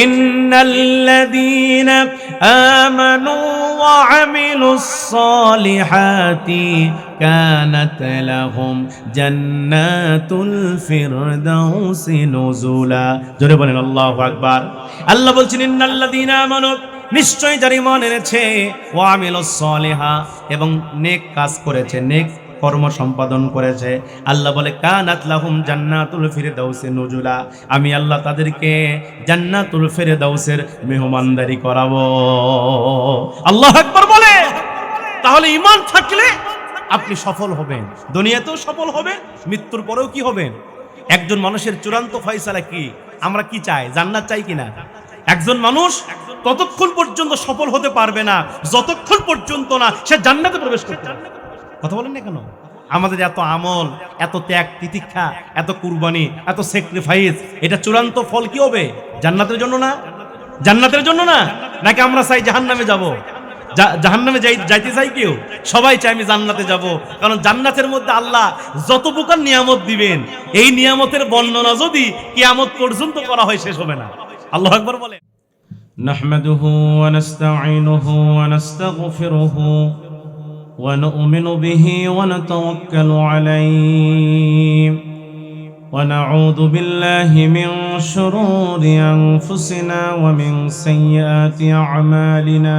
ইন্নাল্লাযীনা আমানু ওয়া আমিলুস সালিহাতি কানাত লাহুম জান্নাতুল ফিরদাউসি নুজুলা। জোরে বলেন আল্লাহু আকবার। আল্লাহ বলছেন ইন্নাল্লাযীনা আমানু, নিশ্চয় যারা ঈমান এনেছে, ওয়া আমিলুস সালিহা, এবং নেক কাজ করেছে, নেক কর্ম সম্পাদন করেছে, আল্লাহ বলে কানাত লাহুম জান্নাতুল ফিরদাউসি নুজুলা, আমি আল্লাহ তাদেরকে জান্নাতুল ফিরদাউসের মেহমানদারি করাবো। আল্লাহু আকবার বলে। তাহলে ঈমান থাকলে আপনি সফল হবেন, দুনিয়াতেও সফল হবেন, মৃত্যুর পরেও কি হবেন। একজন মানুষের চূড়ান্ত ফয়সালা কি? আমরা কি চাই? জান্নাত চাই কিনা? একজন মানুষ ততক্ষণ পর্যন্ত সফল হতে পারবে না যতক্ষণ পর্যন্ত না সে জান্নাতে প্রবেশ করতে পারবে। কথা বলেন না কেন? আমাদের এত আমল, এত ত্যাগ তিতিক্ষা, এত কুরবানি, এত স্যাক্রিফাইস, এটা চূড়ান্ত ফল কি হবে? জান্নাতের জন্য না? জান্নাতের জন্য না? নাকি আমরা চাই জাহান্নামে যাব? জাহান্নামে যাইতে চাই কেউ? সবাই চাই আমি জান্নাতে যাব, কারণ জান্নাতের মধ্যে আল্লাহ যত প্রকার নিয়ামত দিবেন, এই নিয়ামতের বর্ণনা যদি কিয়ামত পর্যন্ত করা হয় শেষ হবে না। আল্লাহু আকবার বলেন। নাহমাদুহু ওয়া নাস্তাঈনুহু ওয়া নাস্তাগফিরুহু ওয়া নু'মিনু বিহি ওয়া নাতাওয়াক্কালু আলাইহি ওয়া নাউযু বিল্লাহি মিন শুরুরি আনফুসিনা ওয়া মিন সাইয়্যাতি আ'মালিনা।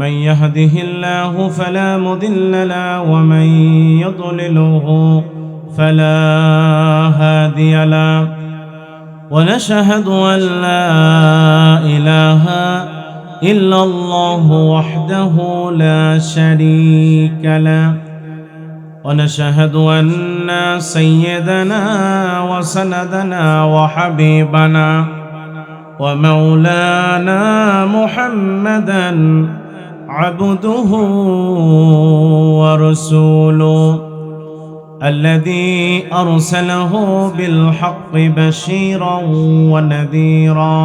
من يهده الله فلا مضل له ومن يضلله فلا هادي له ونشهد أن لا إله إلا الله وحده لا شريك له ونشهد أن سيدنا وسندنا وحبيبنا ومولانا محمدا عبده ورسوله الذي أرسله بالحق بشيرا ونذيرا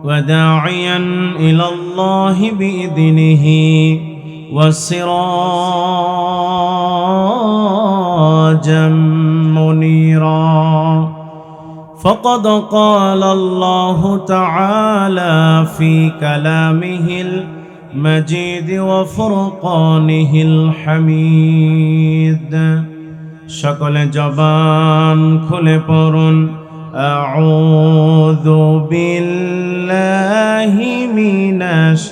وداعيا إلى الله بإذنه وسراجا منيرا. فقد قال الله تعالى في كلامه المجيد وفرقانه الحميد. সকল জবান খুলে পড়ুন আউযু বিল্লাহি মিনাশ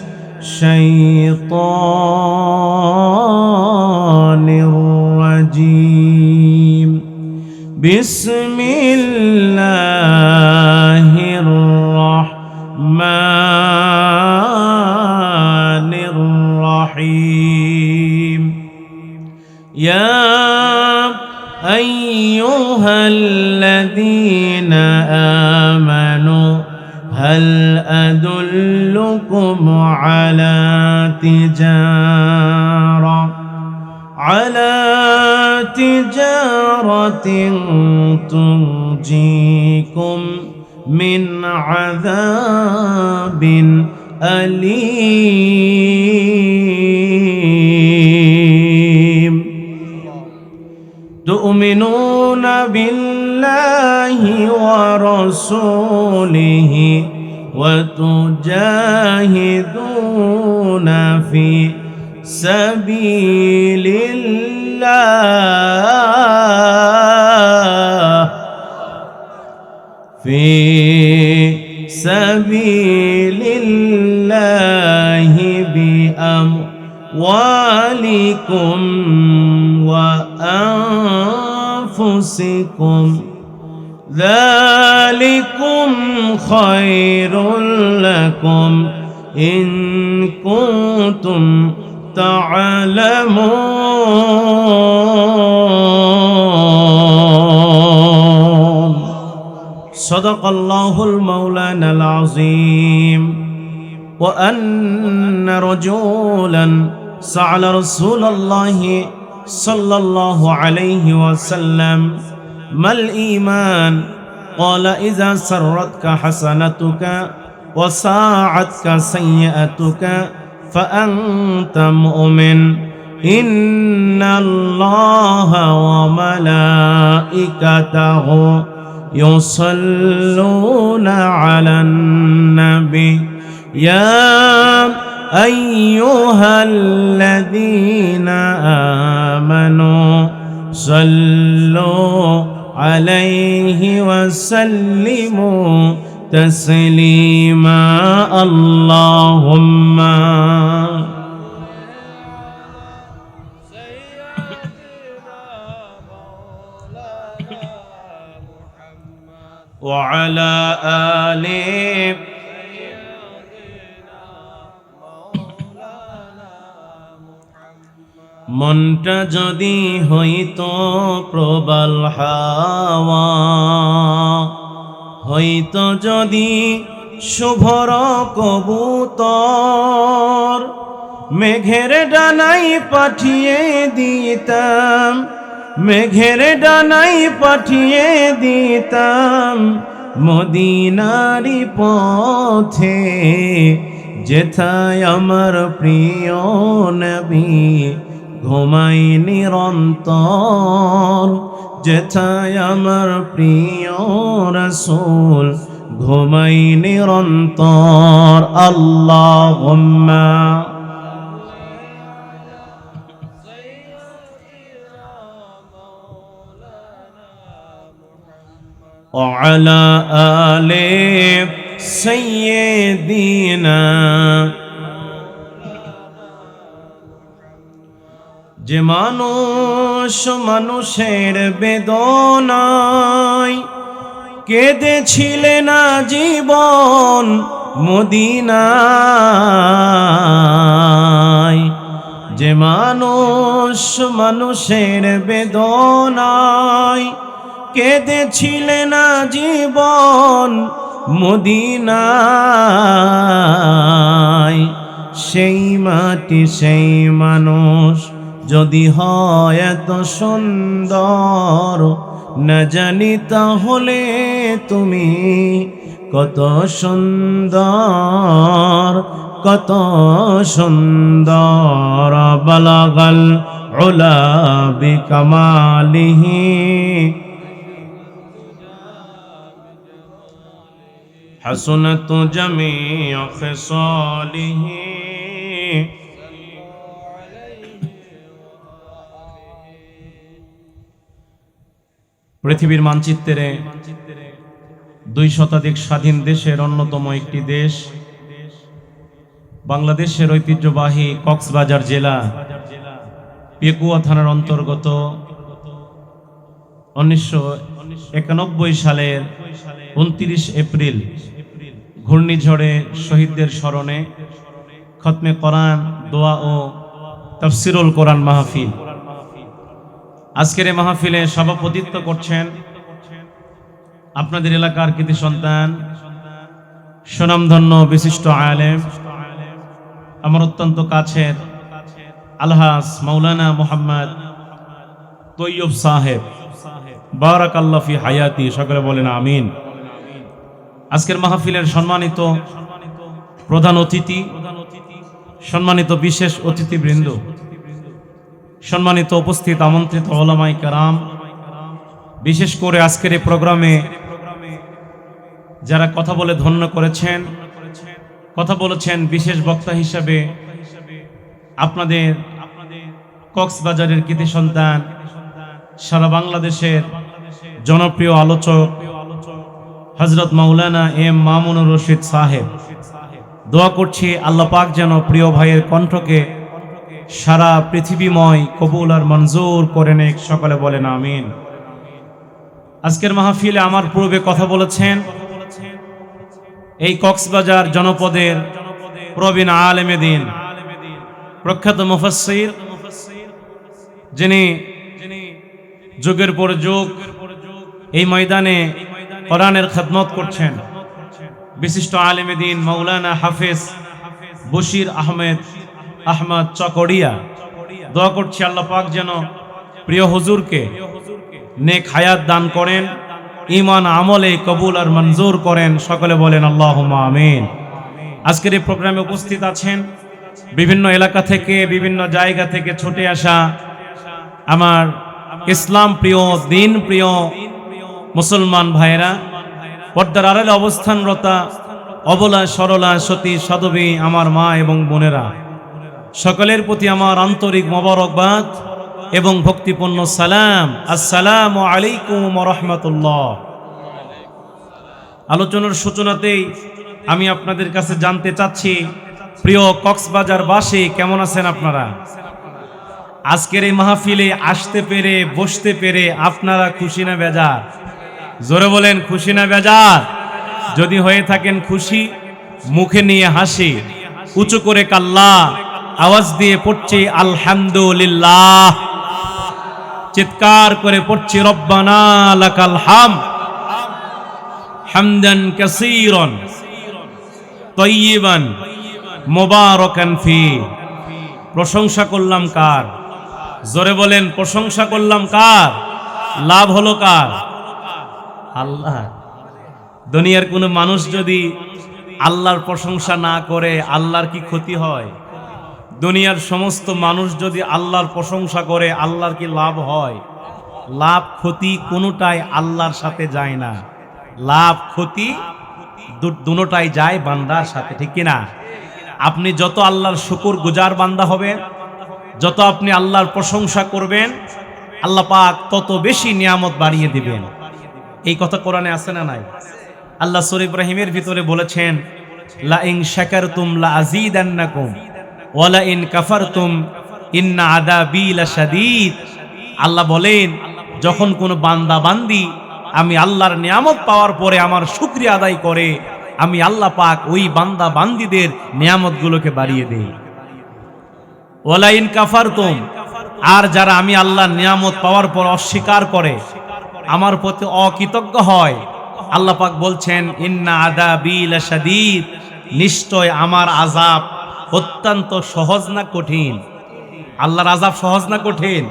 শাইতানির রাজীম। বিসমিল্লাহির রাহমানির রাহিম। ইয়া আইয়ুহাল্লাযীনা আমানু হাল আদুল্লুকুম আলা তিজারাতিন তুনজিকুম মিন আযাবিন আলীম। তু'মিনুনা বিল্লাহি ওয়া রাসূলিহি ওয়া তুজাহিদুনা ফি সাবিলিল্লাহি বিআমওয়ালিকুম ওয়া আনফুসিকুম যালিকুম খায়রুল লাকুম ইন কুনতুম তা'লামুন। সাদাকাল্লাহুল মাওলানাল আযীম। ওয়া আন্না রাজুলান সা'আলা রাসূলুল্লাহি সাল্লাল্লাহু আলাইহি ওয়াসাল্লাম মাল ঈমান ক্বালা ইযা সাররাতকা হাসানাতুকা ওয়া সাআতকা সাইয়্যাতুকা فأنت مؤمن إن الله وملائكته يصلون على النبي يا أيها الذين آمنوا صلوا عليه وسلموا تسليما اللهم وعلى آله মনটা যদি হইতো প্রবল হাওয়া হইতো যদি শুভর কবুতর মেঘের ডানাই পাঠিয়ে দিতাম মেঘের ডানাই পাঠিয়ে দিতাম মদিনারি পথে যেথায় আমার প্রিয় নবী ঘুমাই নিরন্তর যেথায় আমার প্রিয় রাসূল ঘুমাই নিরন্তর আল্লাহুম্মা وعلى آل سيدنا যে মানুষ মানুষের বেদনায় কেঁদেছিলেন জীবন মদিনায় যে মানুষ মানুষের বেদনায় কেঁদেছিলেন জীবন মদিনায় সেই মাটি সেই মানুষ যদি হয় এত সুন্দর না জানি তাহলে তুমি কত সুন্দর কত সুন্দর বালাগাল উলা বিকামালিহি حسنت جميع خصاله পৃথিবীর মানচিত্রে 2 শতাধিক স্বাধীন দেশের অন্যতম একটি দেশ বাংলাদেশের ঐতিহ্যবাহী কক্সবাজার জেলা পেকুয়া থানার অন্তর্গত 1991 সালের 29 এপ্রিল ঘূর্ণিঝড়ে শহীদদের স্মরণে খতমে কোরআন দোয়া ও তাফসিরুল কোরআন মাহফিল আজকের এই মাহফিলে সভাপতিত্ব করছেন আপনাদের এলাকার কৃতি সন্তান সুনামধন্য বিশিষ্ট আলেম আমার অত্যন্ত কাছের আলহাজ মাওলানা মুহাম্মদ তৈয়ব সাহেব বারাকাল্লাহু ফি হায়াতি সকলে বলেন আমিন। আজকের মাহফিলের সম্মানিত প্রধান অতিথি সম্মানিত বিশেষ অতিথিবৃন্দ সম্মানিত উপস্থিত আমন্ত্রিত উলামায়ে কেরাম বিশেষ করে আজকের এই প্রোগ্রামে যারা কথা বলে ধন্য করেছেন কথা বলেছেন বিশেষ বক্তা হিসেবে আপনাদের কক্সবাজারের কৃতি সন্তান সারা বাংলাদেশের জনপ্রিয় আলোচক হযরত মাওলানা এম মামুনুর রশিদ সাহেব দোয়া করছি আল্লাহ পাক যেন প্রিয় ভাইয়ের কণ্ঠকে সারা পৃথিবীময় কবুল আর মঞ্জুর করে নেক সকলে বলেন আমিন। আজকের মাহফিলে আমার পূর্বে কথা বলেছেন এই কক্সবাজার জনপদের প্রবীণ আলেমে দ্বীন প্রখ্যাত মুফাসসির যিনি যুগের পর যুগ এই ময়দানে কোরআনের খিদমত করছেন বিশিষ্ট আলেমে দ্বীন মাওলানা হাফেজ বশির আহমদ চকরিয়া দোয়া করছি আল্লাহ পাক যেন প্রিয় হুজুরকে নেক হায়াত দান করেন ঈমান আমলে কবুল আর মঞ্জুর করেন সকলে বলেন আল্লাহুম্মা আমিন। আজকের এই প্রোগ্রামে উপস্থিত আছেন বিভিন্ন এলাকা থেকে বিভিন্ন জায়গা থেকে ছুটে আসা আমার ইসলাম প্রিয় দ্বীন প্রিয় মুসলমান ভাইরা, পর্দার আড়ালে অবস্থানরতা অবলা সরলা সতী সাধবী আমার মা এবং বোনেরা, সকলের প্রতি আমার আন্তরিক মোবারকবাদ এবং ভক্তিপূর্ণ সালাম। আসসালামু আলাইকুম ওয়া রাহমাতুল্লাহ। আলোচনার সূচনাতেই আমি আপনাদের কাছে জানতে চাচ্ছি, প্রিয় কক্সবাজারবাসী কেমন আছেন আপনারা? আজকের এই মাহফিলে আসতে পেরে বসতে পেরে আপনারা খুশি না বেজার? জোরে বলেন, খুশি না বেজার? যদি হয়ে থাকেন খুশি, মুখে নিয়ে হাসি, উঁচু করে কাল্লা আওয়াজ দিয়ে পড়ছি আলহামদুলিল্লাহ, চিৎকার করে পড়ছি রব্বানা লাকাল হামদ হামদান কাসীরান তাইয়িবান মুবারাকান ফি। প্রশংসা করলাম কার? জোরে বলেন, প্রশংসা করলাম কার? লাভ হলো কার? আল্লাহ। দুনিয়ার কোনো মানুষ যদি আল্লাহর প্রশংসা না করে আল্লাহর কি ক্ষতি হয়? দুনিয়ার সমস্ত মানুষ যদি আল্লাহর প্রশংসা করে আল্লাহর কি লাভ হয়? লাভ ক্ষতি কোনোটাই আল্লাহর সাথে যায় না। লাভ ক্ষতি দুটোটাই যায় বান্দার সাথে, ঠিক কিনা? আপনি যত আল্লাহর শুকর গুজার বান্দা হবেন, যত আপনি আল্লাহর প্রশংসা করবেন, আল্লাহ পাক তত বেশি নিয়ামত বাড়িয়ে দিবেন। এই কথা কোরআনে আছে না নাই? আল্লাহ সূরা ইব্রাহিমের ভিতরে বলেছেন, লা ইন শাকারতুম লা আযীদান্নাকুম ওয়া লা ইন কাফারতুম ইন্না আযাবী লাশাদীদ। আল্লাহ বলেন, যখন কোনো বান্দা বান্দি আমি আল্লাহর নিয়ামত পাওয়ার পরে আমার শুকরিয়া আদায় করে, আমি আল্লাহ পাক ওই বান্দা বান্দিদের নিয়ামতগুলোকে বাড়িয়ে দেই। ওয়া লা ইন কাফারতুম, আর যারা আমি আল্লাহর নিয়ামত পাওয়ার পর অস্বীকার করে, আমার প্রতি অকৃতজ্ঞ হয়, আল্লাহ পাক বলছেন ইন্না আযাবী লাশাদীদ, নিশ্চয় আমার আযাব অত্যন্ত সহজ না কঠিন? আল্লাহর আযাব সহজ না কঠিন?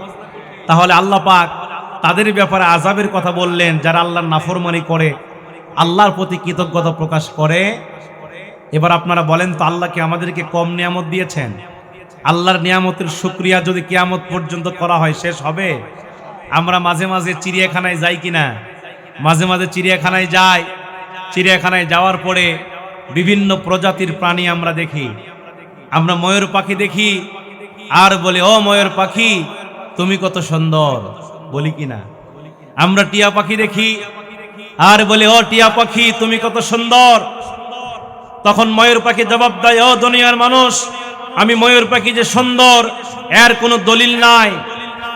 তাহলে আল্লাহ পাক তাদের ব্যাপারে আযাবের কথা বললেন যারা আল্লাহর নাফরমানি করে, আল্লাহর প্রতি কৃতজ্ঞতা প্রকাশ করে। এবার আপনারা বলেন তো, আল্লাহ কি আমাদেরকে কম নিয়ামত দিয়েছেন? আল্লাহর নিয়ামতের শুকরিয়া যদি কিয়ামত পর্যন্ত করা হয় শেষ হবে? আমরা মাঝে মাঝে চিড়িয়াখানায় যাই কিনা? মাঝে মাঝে চিড়িয়াখানায় যাই। চিড়িয়াখানায় যাওয়ার পরে বিভিন্ন প্রজাতির প্রাণী আমরা দেখি। আমরা ময়ূর পাখি দেখি আর বলি, ও ময়ূর পাখি তুমি কত সুন্দর, বলি কিনা? আমরা টিয়া পাখি দেখি আর বলি, ও টিয়া পাখি তুমি কত সুন্দর। তখন ময়ূর পাখি জবাব দেয়, ও দুনিয়ার মানুষ, আমি ময়ূর পাখি যে সুন্দর এর কোনো দলিল নাই।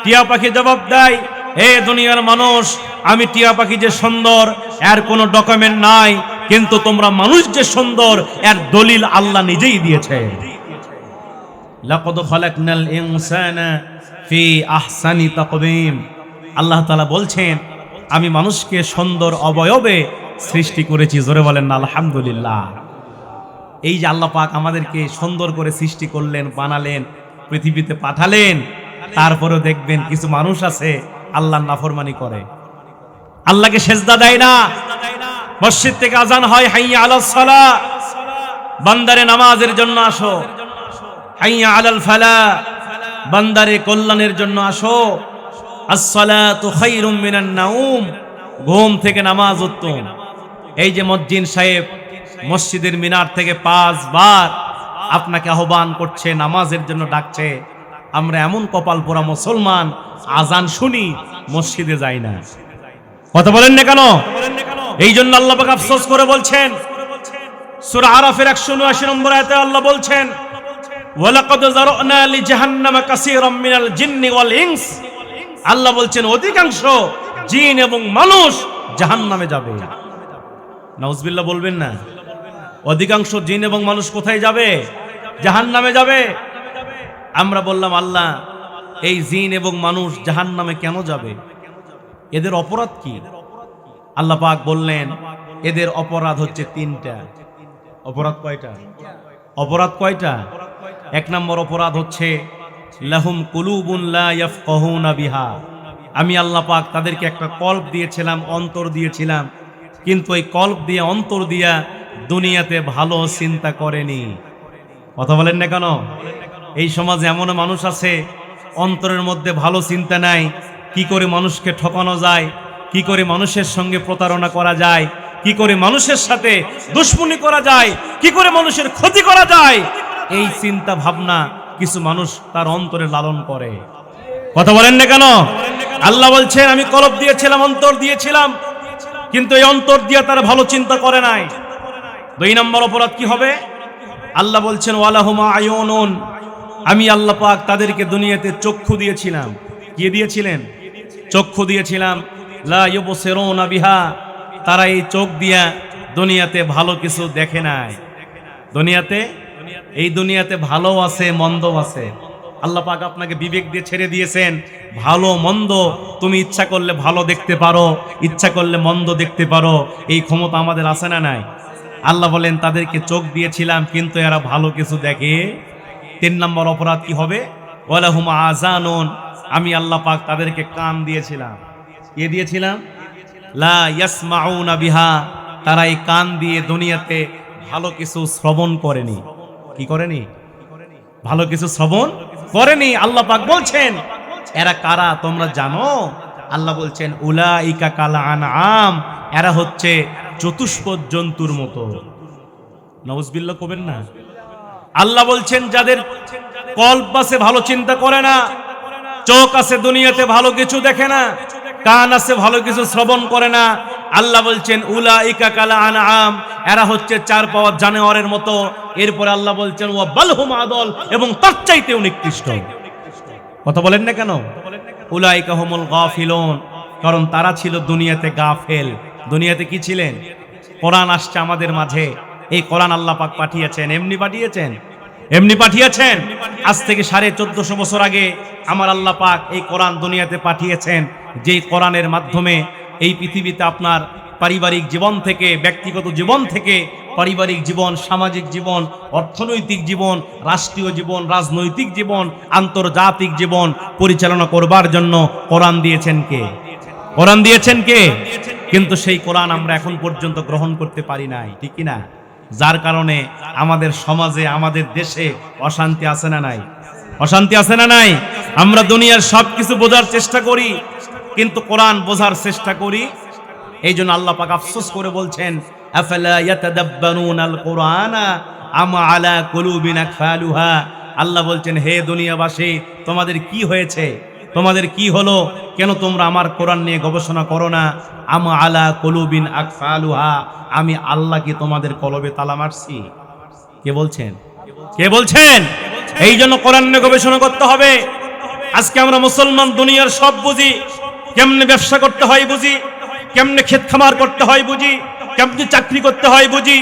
টিয়া পাখি জবাব দেয়, হে দুনিয়ার মানুষ, আমি টিয়া পাখি যে সুন্দর এর কোনো ডকুমেন্ট নাই, কিন্তু তোমরা মানুষ যে সুন্দর এর দলিল আল্লাহ নিজেই দিয়েছে। লাকাদ খালাকনাল ইনসানা ফি আহসানি তাকওয়িম। আল্লাহ তাআলা বলছেন, আমি মানুষকে সুন্দর অবয়বে সৃষ্টি করেছি। জোরে বলেন না আলহামদুলিল্লাহ। এই যে আল্লাহ পাক আমাদেরকে সুন্দর করে সৃষ্টি করলেন, বানালেন, পৃথিবীতে পাঠালেন, তারপরেও দেখবেন কিছু মানুষ আছে আল্লাহর নাফরমানি করে, আল্লাহকে সেজদা দেয় না। মসজিদ থেকে আজান হয়, হাইয়া আলাস সালাহ, বান্দারে নামাজের জন্য আসো। হাইয়া আলাল ফালাহ, বান্দারে কল্যাণের জন্য আসো। আস-সালাতু খায়রুম মিনান নাউম, ঘুম থেকে নামাজ উত্তম। এই যে মসজিদ সাহেব মসজিদের মিনার থেকে 5 বার আপনাকে আহ্বান করছে, নামাজের জন্য ডাকছে, আমরা এমন কপাল পোড়া মুসলমান আজান শুনি মসজিদে যাই না। কথা বলেন না কেন? এই জন্য আল্লাহ পাক আফসোস করে বলছেন, সূরা আরাফের 179 নম্বর আয়াতে আল্লাহ বলছেন, ওয়ালাকাদ যারানা লিজাহান্নামা কাসীরাম মিনাল জিন্নি ওয়াল ইনস। আল্লাহ বলছেন অধিকাংশ জিন এবং মানুষ জাহান্নামে যাবে। নাউজুবিল্লাহ বলবেন না? অধিকাংশ জিন এবং মানুষ কোথায় যাবে? জাহান্নামে যাবে। আমরা বললাম, আল্লাহ এই জিন এবং মানুষ জাহান্নামে কেন যাবে? এদের অপরাধ কি? আল্লাহ পাক বললেন, এদের অপরাধ হচ্ছে 3টা। অপরাধ কয়টা? অপরাধ কয়টা? 1 নম্বর অপরাধ হচ্ছে লাহুম কুলুবুন লা ইয়াফকাহুনা বিহা। আমি আল্লাহ পাক তাদেরকে একটা কল্ব দিয়েছিলাম, অন্তর দিয়েছিলাম, কিন্তু এই কল্ব দিয়ে, অন্তর দিয়া দুনিয়াতে ভালো চিন্তা করেনি। কথা বলেন না কেন? এই সমাজে এমন মানুষ আছে অন্তরের মধ্যে ভালো চিন্তা নাই, কি করে মানুষকে ঠকানো যায়, কি করে মানুষের সঙ্গে প্রতারণা করা যায়, কি করে মানুষের সাথে দুশ্মনী করা যায়, কি করে মানুষের ক্ষতি করা যায়, এই চিন্তা ভাবনা কিছু মানুষ তার অন্তরে লালন করে। কথা বলেন না কেন? আল্লাহ বলছেন আমি কলব দিয়েছিলাম, অন্তর দিয়েছিলাম, কিন্তু এই অন্তর দিয়ে তারা ভালো চিন্তা করে নাই। 2 নম্বর অপরাধ কি হবে? আল্লাহ বলছেন ওয়ালাহুমা আয়ুনুন, আমি আল্লাহ পাক তাদেরকে দুনিয়াতে চক্ষু দিয়েছিলাম। কি দিয়েছিলেন? চক্ষু দিয়েছিলাম। লা ইউবসিরুনা বিহা, তারা এই চোখ দিয়া দুনিয়াতে ভালো কিছু দেখে নাই। এই দুনিয়াতে ভালো আছে, মন্দ আছে। আল্লাহ পাক আপনাকে বিবেক দিয়ে ছেড়ে দিয়েছেন, ভালো মন্দ তুমি ইচ্ছা করলে ভালো দেখতে পারো, ইচ্ছা করলে মন্দ দেখতে পারো, এই ক্ষমতা আমাদের আছে না নাই? আল্লাহ বলেন তাদেরকে চোখ দিয়েছিলাম, কিন্তু এরা ভালো কিছু দেখে। 3 নম্বর অপরাধ কি হবে? ওয়ালাহুম আযানুন, আমি আল্লাহ পাক তাদেরকে কান দিয়েছিলাম। কে দিয়েছিলাম? লা ইয়াসমাউনা বিহা, তারা এই কান দিয়ে দুনিয়াতে ভালো কিছু শ্রবণ করেনি। কি করেনি? ভালো কিছু শ্রবণ করেনি। আল্লাহ পাক বলছেন এরা কারা তোমরা জানো? আল্লাহ বলছেন উলাইকা কাল আনআম, এরা হচ্ছে চতুষ্পদ জন্তুর মতো। নাউজুবিল্লাহ কবেন না। আল্লাহ বলছেন যাদের কল্প আছে ভালো চিন্তা করে না, চোখ আছে দুনিয়াতে ভালো কিছু দেখে না, কান আছে ভালো কিছু শ্রবণ করে না, আল্লাহ বলছেন উলাইকা কাল আনআম, এরা হচ্ছে 4 পাওয়া জানোয়ারের মতো। এরপরে আল্লাহ বলছেন ওয়া বালহুম আদল, এবং তার চাইতেও নিকৃষ্ট। কথা বলেন না কেন? উলাইকা হুমুল গাফিলুন, কারণ তারা ছিল দুনিয়াতে গাফেল। দুনিয়াতে কি ছিলেন? কোরআন আসছে আমাদের মাঝে, এই কোরআন আল্লাহ পাক পাঠিয়েছেন। এমনি পাঠিয়েছেন। আজ থেকে 1450 বছর আগে আমার আল্লাহ পাক এই কোরআন দুনিয়াতে পাঠিয়েছেন, যেই কোরআনের মাধ্যমে এই পৃথিবীতে আপনার পারিবারিক জীবন থেকে, ব্যক্তিগত জীবন থেকে, পারিবারিক জীবন, সামাজিক জীবন, অর্থনৈতিক জীবন, রাষ্ট্রীয় জীবন, রাজনৈতিক জীবন, আন্তর্জাতিক জীবন পরিচালনা করবার জন্য কোরআন দিয়েছেন কে? কোরআন দিয়েছেন কে? কিন্তু সেই কোরআন আমরা এখন পর্যন্ত গ্রহণ করতে পারি নাই, ঠিক কি না? যার কারণে আমাদের সমাজে, আমাদের দেশে অশান্তি আছে না নাই? অশান্তি আছে না নাই? আমরা দুনিয়ার সবকিছু বোঝার চেষ্টা করি, কিন্তু কোরআন বোঝার চেষ্টা করি। এই জন্য আল্লাহ পাক আফসোস করে বলছেন আফালা ইয়াতাদাব্বারুনাল কুরআনা আম আলা কুলুবিন আকফালুহা। আল্লাহ বলছেন হে দুনিয়াবাসী, তোমাদের কি হয়েছে? তোমাদের কি হলো? কেন তোমরা আমার কোরআন নিয়ে গবেষণা করো না? আম আলা কুলুবিন আকফালুহা, আমি আল্লাহ কি তোমাদের কলবে তালা মারছি? কে বলছেন? কে বলছেন? এই জন্য কোরআন নিয়ে গবেষণা করতে হবে। আজকে আমরা মুসলমান দুনিয়ার সব বুঝি, কেমনে ব্যবসা করতে হয় বুঝি, কেমনে ক্ষেত খামার করতে হয় বুঝি, কেমনে চাকরি করতে হয় বুঝি,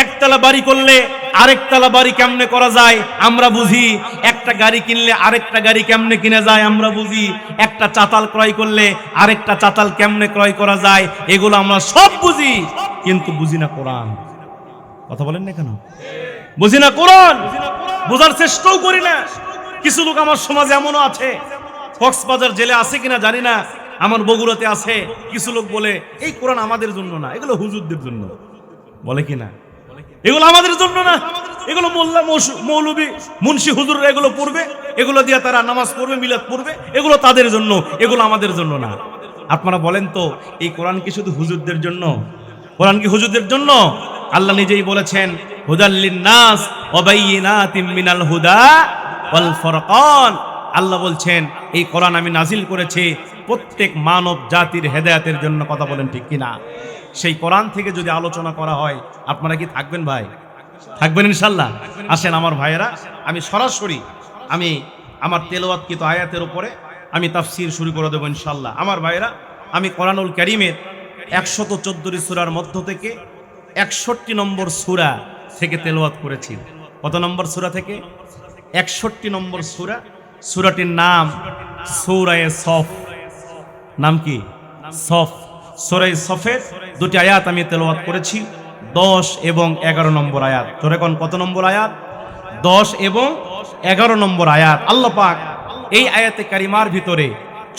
একতলা বাড়ি করলে আরেকতলা বাড়ি কেমনে করা যায় আমরা বুঝি, একটা গাড়ি কিনলে আরেকটা গাড়ি কেমনে কিনা যায় আমরা বুঝি, একটা চাতাল ক্রয় করলে আরেকটা চাতাল কেমনে ক্রয় করা যায়, এগুলো আমরা সব বুঝি, কিন্তু বুঝি না কোরআন। কথা বলেন না কেন? বুঝি না কোরআন, বোঝার চেষ্টাও করি না। কিছু লোক আমার সমাজে এমনও আছে, কক্সবাজার জেলে আছে কিনা জানি না, আমার বগুড়াতে আছে, কিছু লোক বলে এই কোরআন আমাদের জন্য না, এগুলো হুজুরদের জন্য। বলে কিনা? এগুলো আমাদের জন্য না, এগুলো মোল্লা মৌলবী মুন্সি হুজুররা এগুলো পড়বে, এগুলো দিয়ে তারা নামাজ পড়বে, মিলাদ পড়বে, এগুলো তাদের জন্য, এগুলো আমাদের জন্য না। আপনারা বলেন তো এই কোরআন কি শুধু হুজুরদের জন্য? কোরআন কি হুজুরদের জন্য? আল্লাহ নিজেই বলেছেন হুদাল লিন্নাস ওয়া বাইয়িনাতিম মিনাল হুদা ওয়াল ফুরকান। আল্লাহ বলছেন এই কোরআন আমি নাজিল করেছি প্রত্যেক মানব জাতির হেদায়েতের জন্য। কথা বলেন ঠিক কিনা? সেই কোরআন থেকে যদি আলোচনা করা হয় আপনারা কি থাকবেন ভাই? থাকবেন ইনশাআল্লাহ? আসেন আমার ভাইয়েরা, আমি সরাসরি আমার তেলাওয়াতকৃত আয়াতের উপরে আমি তাফসীর শুরু করে দেব ইনশাআল্লাহ। আমার ভাইয়েরা, আমি কোরআনুল কারীমের 114 সূরার মধ্য থেকে 61 নম্বর সূরা থেকে তেলাওয়াত করেছি। কত নম্বর সূরা থেকে? 61 নম্বর সূরা। সূরাটির নাম সূরায়ে সফ। নাম কি? সফ। সূরায়ে সফের 2টি আয়াত আমি তেলাওয়াত করেছি, 10 এবং 11 নম্বর আয়াত। তোরে কোন কত নম্বর আয়াত? 10 এবং 11 নম্বর আয়াত। আল্লাহ পাক এই আয়াতে কারিমার ভিতরে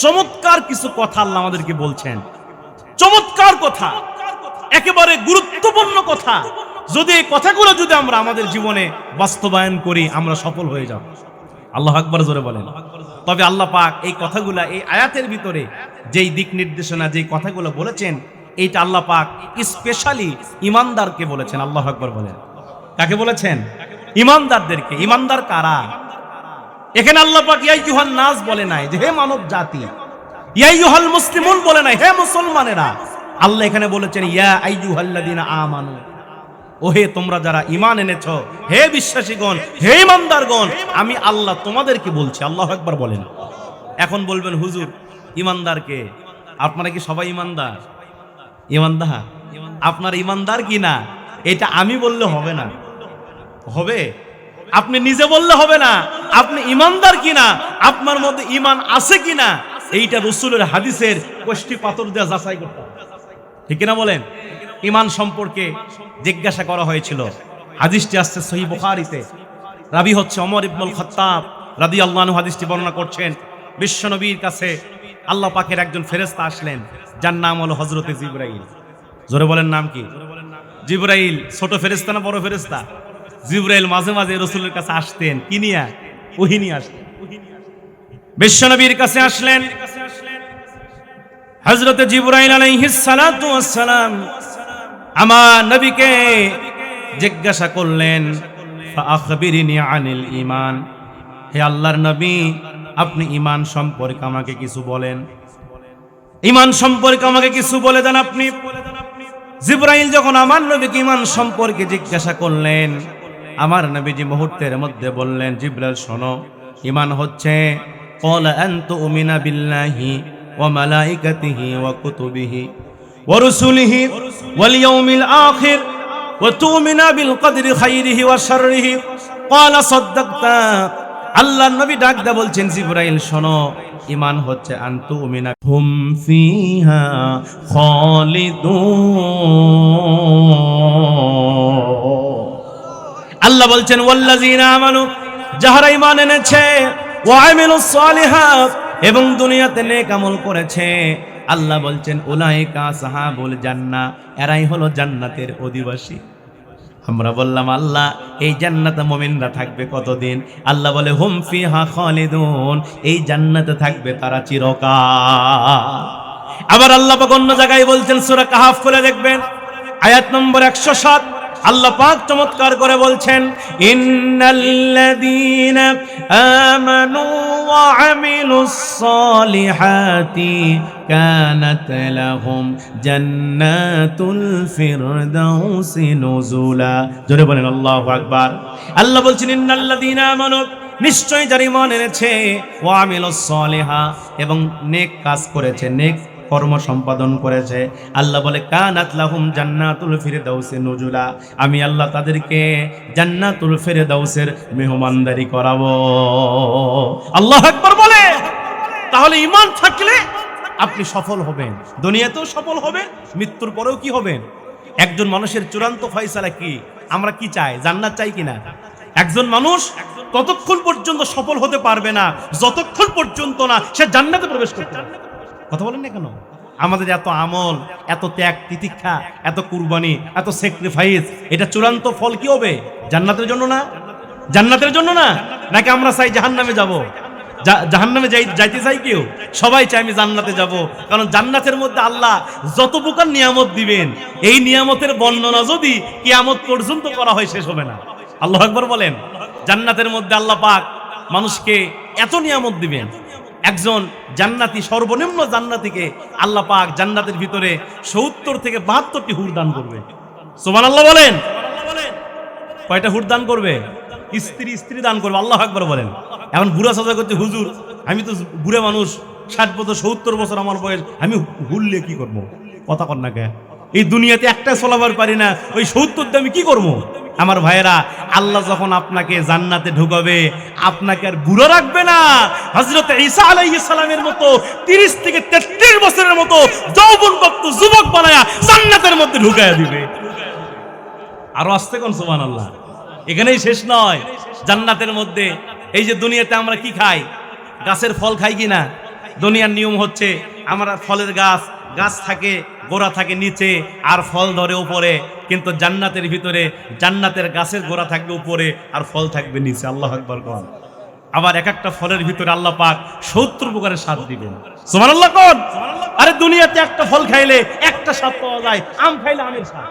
চমৎকার কিছু কথা আল্লাহ আমাদেরকে বলছেন। চমৎকার কথা, একেবারে গুরুত্বপূর্ণ কথা। যদি এই কথাগুলো যদি আমরা আমাদের জীবনে বাস্তবায়ন করি আমরা সফল হয়ে যাব। আল্লাহু আকবার জোরে বলেন। তবে আল্লাহ পাক এই কথাগুলা এই আয়াতের ভিতরে যেই দিক নির্দেশনা যেই কথাগুলো বলেছেন, এইটা আল্লাহ পাক স্পেশালি ইমানদারকে বলেছেন। আল্লাহু আকবার বলেন। কাকে বলেছেন? ইমানদারদেরকে। ইমানদার কারা? এখানে আল্লাহ পাক ইয়া আইয়ুহান নাস বলে নাই যে হে মানব জাতি, ইয়া আইয়ুহাল মুসলিমুন বলে নাই হে মুসলমানেরা। আল্লাহ এখানে বলেছেন ইয়া আইয়ুহাল্লাযিনা আমানু, ওহে তোমরা যারা ঈমান এনেছো, হে বিশ্বাসীগণ, হে ঈমানদারগণ, আমি আল্লাহ তোমাদেরকে বলছি। আল্লাহু আকবার বলেন। এখন বলবেন হুজুর ঈমানদারকে? আপনারা কি সবাই ঈমানদার? ঈমানদার আপনারা ঈমানদার কি না এটা আমি বললে হবে না। হবে? আপনি নিজে বললে হবে না। আপনি ঈমানদার কিনা, আপনার মধ্যে ঈমান আছে কিনা, এইটা রাসূলের হাদিসের কষ্টি পাথর দিয়ে যাচাই করতে হবে। ঠিক কিনা বলেন? ঈমান সম্পর্কে জিজ্ঞাসা করা হয়েছিল। হাদিসটি আসছে সহিহ বুখারীতে। রাবী হচ্ছে ওমর ইবনুল খাত্তাব রাদিয়াল্লাহু আনহু। হাদিসটি বর্ণনা করছেন। বিশ্বনবীর কাছে আল্লাহ পাকের একজন ফেরেশতা আসলেন, যার নাম হলো হযরতে জিবরাইল। জোরে বলেন নাম কি? জিবরাইল। ছোট ফেরেশতা না বড় ফেরেশতা? জিবরাইল মাঝে মাঝে রাসূলের কাছে আসতেন। কি নিয়ে? ওহী নিয়ে আসতেন। বিশ্বনবীর কাছে আসলেন হযরতে জিবরাইল আলাইহিস সালাতু ওয়াস সালাম, আমার নবীকে জিজ্ঞাসা করলেন ফাআখবিরনি আনিল ঈমান, হে আল্লাহর নবী আপনি ঈমান সম্পর্কে আমাকে কিছু বলেন, ঈমান সম্পর্কে আমাকে কিছু বলে দেন আপনি। জিবরাইল যখন আমার নবীকে ঈমান সম্পর্কে জিজ্ঞাসা করলেন, আমার নবীজি মুহূর্তের মধ্যে বললেন, জিবরাইল শোনো, ঈমান হচ্ছে ক্বালা আন তুমিনা বিল্লাহি ওয়া মালাইকাতিহি ওয়া কুতুবিহি ওয়া রুসুলিহি ওয়াল ইয়াউমিল আখির ওয়া তুমিনা বিল কদরি খাইরিহি ওয়া শাররিহি ক্বালা সাদ্দাকতা। আল্লাহর নবী ডাক দা বলছেন, জিবরাইল শোনো, ঈমান হচ্ছে আন তুমিনা হুম ফিহা খালিদুন। আল্লাহ বলছেন ওয়াল্লাযিনা আমানু, যারা ঈমান এনেছে, ওয়া আমিলুস সালিহাত, এবং দুনিয়াতে নেক আমল করেছে, আল্লাহ বলছেন উলাইকা আসহাবুল জান্নাহ, এরাই হলো জান্নাতের অধিবাসী। আমরা বললাম আল্লাহ এই জান্নাতে মুমিনরা থাকবে কতদিন? আল্লাহ বলে হুম ফিহা খালিদুন, এই জান্নাতে থাকবে তারা চিরকাল। আবার আল্লাহ পাক অন্য জায়গায় বলছেন, সূরা কাহফ খুলে দেখবেন আয়াত নম্বর 107, আল্লাহ পাক চমৎকার করে বলছেন ইন্নাল্লাযীনা আমানু ওয়া আমিলুস সালিহাতি কানাত লাহুম জান্নাতুল ফিরদাউসি নুজুলা। জোরে বলেন আল্লাহু আকবার। আল্লাহ বলছেন ইন্নাল্লাযীনা আমানু, নিশ্চয়ই যারা ঈমান এনেছে, ওয়া আমিলুস সালিহা, এবং নেক কাজ করেছে, নেক কর্ম সম্পাদন করেছে, আল্লাহ বলে কানাত লাহুম জান্নাতুল ফিরদাউসি নুজুলা, আমি আল্লাহ তাদেরকে জান্নাতুল ফিরদাউসের মেহমানদারি করাবো। আল্লাহু আকবার বলে। তাহলে ঈমান থাকলে আপনি সফল হবেন, দুনিয়াতেও সফল হবেন, মৃত্যুর পরেও কি হবেন? একজন মানুষের চূড়ান্ত ফয়সালা কি? আমরা কি চাই? জান্নাত চাই কিনা? একজন মানুষ ততক্ষণ পর্যন্ত সফল হতে পারবে না যতক্ষণ পর্যন্ত না সে জান্নাতে প্রবেশ করতে পারবে। কথা বলেন না কেন? আমাদের এত আমল, এত ত্যাগ তিতিক্ষা, এত কুরবানি, এত স্যাক্রিফাইস, এটা চূড়ান্ত ফল কি হবে? জান্নাতের জন্য না? জান্নাতের জন্য না? নাকি আমরা চাই জাহান্নামে যাব? জাহান্নামে যাইতে চাই কেউ? সবাই চাই আমি জান্নাতে যাব, কারণ জান্নাতের মধ্যে আল্লাহ যত প্রকার নিয়ামত দিবেন, এই নিয়ামতের বর্ণনা যদি কিয়ামত পর্যন্ত করা হয় শেষ হবে না। আল্লাহু আকবার বলেন। জান্নাতের মধ্যে আল্লাহ পাক মানুষকে এত নিয়ামত দিবেন। একজন জান্নাতি, সর্বনিম্ন জান্নাতীকে আল্লাহ পাক জান্নাতের ভিতরে ৭০ থেকে ৭২টি হুর দান করবে। সুবহানাল্লাহ বলেন। কয়টা হুর দান করবে? স্ত্রী দান করবে। আল্লাহু আকবার বলেন। এখন বুড়া সাজা করতে, হুজুর আমি তো বুড়া মানুষ, ৬০ বছর ৭০ বছর আমার বয়স, আমি হুললে কি করবো? কথা কর না কে? এই দুনিয়াতে একটা চলাবার পারি না, ওই ৭০ দিয়ে আমি কি করবো? আমার ভাইয়েরা, আল্লাহ যখন আপনাকে জান্নাতে ঢুকাবে, আপনাকে আর বুড়ো রাখবে না। হযরত ঈসা আলাইহিস সালামের মতো ৩০ থেকে ৩৩ বছরের মতো যৌবনভক্ত যুবক বানায়া জান্নাতের মধ্যে ঢুকায়া দিবে। আরো আসতে কোন সুবহানাল্লাহ। এখানেই শেষ নয়। জান্নাতের মধ্যে এই যে দুনিয়াতে আমরা কি খাই? গাছের ফল খাই কিনা? দুনিয়ার নিয়ম হচ্ছে আমরা ফলের গাছ থাকে, গোড়া থাকে নিচে, আর ফল ধরে উপরে। কিন্তু জান্নাতের ভিতরে জান্নাতের গাছের গোড়া থাকবে উপরে আর ফল থাকবে নিচে। আল্লাহু আকবার। আবার এক একটা ফলের ভিতরে আল্লাহ পাক 70 প্রকারের স্বাদ দিবেন। সুবহানাল্লাহ কোন? আরে দুনিয়াতে একটা ফল খাইলে একটা স্বাদ পাওয়া যায়, আম খাইলে আমের স্বাদ,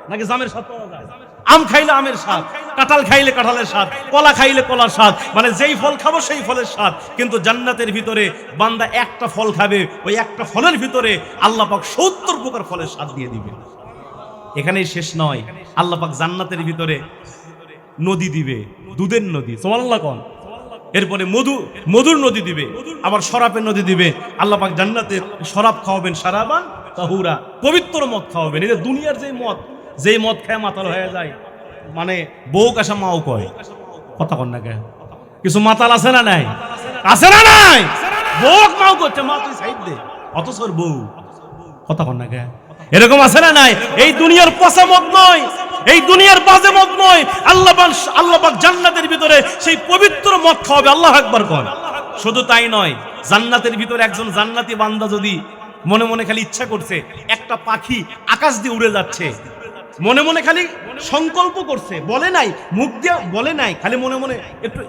নাকি জামের স্বাদ পাওয়া যায়? আম খাইলে আমের স্বাদ, কাঁঠাল খাইলে কাঁঠালের স্বাদ, কলা খাইলে কলার স্বাদ, মানে যেই ফল খাবো সেই ফলের স্বাদ। কিন্তু জান্নাতের ভিতরে বান্দা একটা ফল খাবে, ওই একটা ফলের ভিতরে আল্লাহ পাক 70 প্রকার ফলের স্বাদ দিয়ে দিবেন। এখানেই শেষ নয়, আল্লাহ পাক জান্নাতের ভিতরে নদী দিবে, দুধের নদী। সুবহানাল্লাহ কোন? এরপরে মধুর নদী দিবে, আবার শরাবের নদী দিবে। আল্লাহ পাক জান্নাতে শরাব খাওয়াবেন, শারাবান তাহুরা, পবিত্র মদ খাওয়াবেন। এই যে দুনিয়ার যেই মদ খায় মাতাল হয়ে যায়, মানে বউ কাশা মাও কয়, কথা কন না কে? কিছু মাতাল আছে না নাই? আছে না নাই? বউ মাও করছে, মা তুই সাইড দে, অথচ ওর বউ, কথা কন না কে? এরকম আছে না নাই? এই দুনিয়ার পচা মদ নয়, এই দুনিয়ার বাজে মদ নয়, আল্লাহ পাক জান্নাতের ভিতরে সেই পবিত্র মদ খাওয়াবে। আল্লাহু আকবার কোন? শুধু তাই নয়, জান্নাতের ভিতরে একজন জান্নাতি বান্দা যদি মনে মনে খালি ইচ্ছা করছে, একটা পাখি আকাশ দিয়ে উড়ে যাচ্ছে, মনে মনে খালি সংকল্প করছে, বলে নাই, মুখ দিয়ে বলে নাই, খালি মনে মনে একটু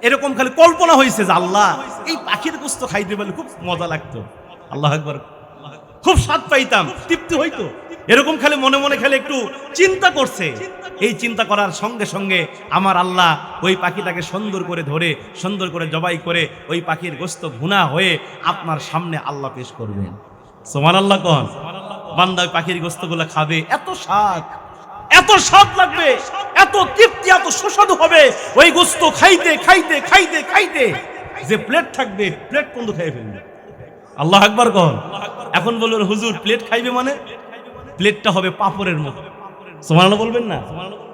এরকম খালি কল্পনা হয়েছে যে আল্লাহ এই পাখির গোশত খাইতে পারলে খুব মজা লাগতো, আল্লাহু আকবার, খুব স্বাদ পাইতাম, তৃপ্তি হইতো, এরকম খালি মনে মনে খালি একটু চিন্তা করছে। এই চিন্তা করার সঙ্গে সঙ্গে আমার আল্লাহ ওই পাখিটাকে সুন্দর করে ধরে, সুন্দর করে জবাই করে ওই পাখির গোশত ভুনা হয়ে আপনার সামনে আল্লাহ পেশ করবেন। সুবহানাল্লাহ কোন? বান্দা ওই পাখির গোশতগুলো খাবে, এত স্বাদ লাগবে, এত তৃপ্তি, এত সুস্বাদু হবে ওই গোশত খাইতে খাইতে খাইতে খাইতে যে প্লেট থাকবে, প্লেট বন্ধ খেয়ে ফেলবে। আল্লাহু আকবার কোন? এখন বলবেন হুজুর প্লেট খাইবে মানে? প্লেটটা হবে পাপড়ের মতো। সুবহানাল্লাহ বলবেন না?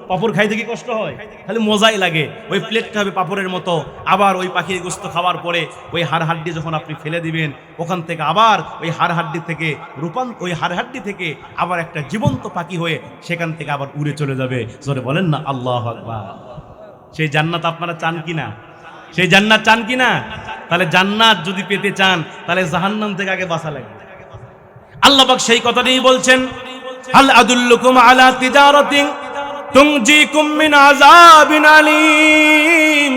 পাপড় খাইতে কি কষ্ট হয়? খালি মজাই লাগে। ওই প্লেটটা হবে পাপড়ের মতো। আবার ওই পাখির গোশত খাওয়ার পরে ওই হাড় হাড্ডি যখন আপনি ফেলে দিবেন, ওখান থেকে আবার ওই হাড় হাড্ডি থেকে ওই হাড় হাড্ডি থেকে আবার একটা জীবন্ত পাখি হয়ে সেখান থেকে আবার উড়ে চলে যাবে। জোরে বলেন না আল্লাহু আকবার। সেই জান্নাত আপনারা চান কিনা? সেই জান্নাত চান কিনা? তাহলে জান্নাত যদি পেতে চান তাহলে জাহান্নাম থেকে আগে বাঁচা লাগবে। আল্লাহ পাক সেই কথাটাই বলছেন, হাল আদুল্লুকুম আলা তিজারাতিন তুনজিকুম মিন আযাবিন আলীম।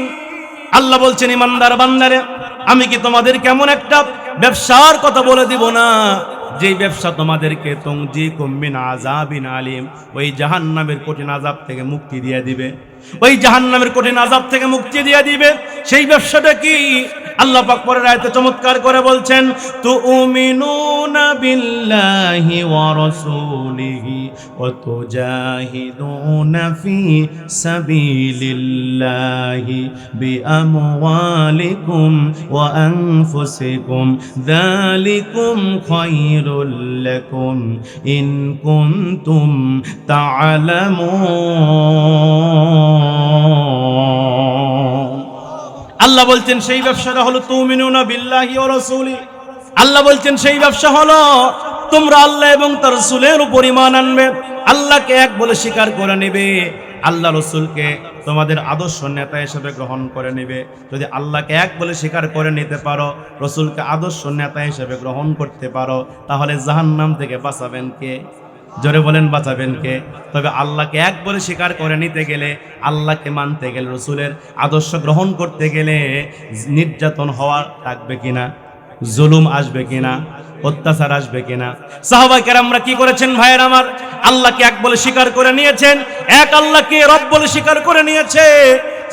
আল্লাহ বলছেন, ইমানদার বান্দারে, আমি কি তোমাদের কেমন একটা ব্যবসার কথা বলে দিব না, যেই ব্যবসা তোমাদেরকে তুনজিকুম মিন আযাবিন আলীম, ওই জাহান্নামের কঠিন আযাব থেকে মুক্তি দিয়ে দিবে, ওই জাহান্নামের কঠিন আযাব থেকে মুক্তি দিয়ে দিবে। সেই ব্যবসাটা কি? আল্লাহ পাক পরের আয়াতে চমৎকার করে বলছেন, তুমিনুনা বিল্লাহি ওয়া রাসূলিহি ওয়া তুজাহিদুনা ফি সাবিলিল্লাহি বিআমওয়ালিকুম ওয়া আনফুসিকুম যালিকুম খায়রুল লাকুম ইন কুনতুম তা'লামুন। আল্লাহ বলছেন সেই ব্যবসাটা হলো তুমিনুনা বিল্লাহি ওয়া রাসূলি। আল্লাহ বলছেন সেই ব্যবসা হলো তোমরা আল্লাহ এবং তার রাসূলের উপর ঈমান আনবে, আল্লাহকে এক বলে স্বীকার করে নেবে, আল্লাহ রাসূলকে তোমাদের আদর্শ নেতা হিসেবে গ্রহণ করে নেবে। যদি আল্লাহকে এক বলে স্বীকার করে নিতে পারো, রাসূলকে আদর্শ নেতা হিসেবে গ্রহণ করতে পারো, তাহলে জাহান্নাম থেকে বাঁচাবেন কে? জোরে বলেন বাঁচাবেন কে? তবে আল্লাহকে এক বলে স্বীকার করে নিতে গেলে, আল্লাহকে মানতে গেলে, রাসূলের আদর্শ গ্রহণ করতে গেলে নির্যাতন হওয়া থাকবে কিনা, জুলুম আসবে কিনা, অত্যাচার আসবে কিনা। সাহাবা কেরামরা কি করেছেন ভাইয়ের আমার? আল্লাহকে এক বলে স্বীকার করে নিয়েছেন, এক আল্লাহকে রব বলে স্বীকার করে নিয়েছে,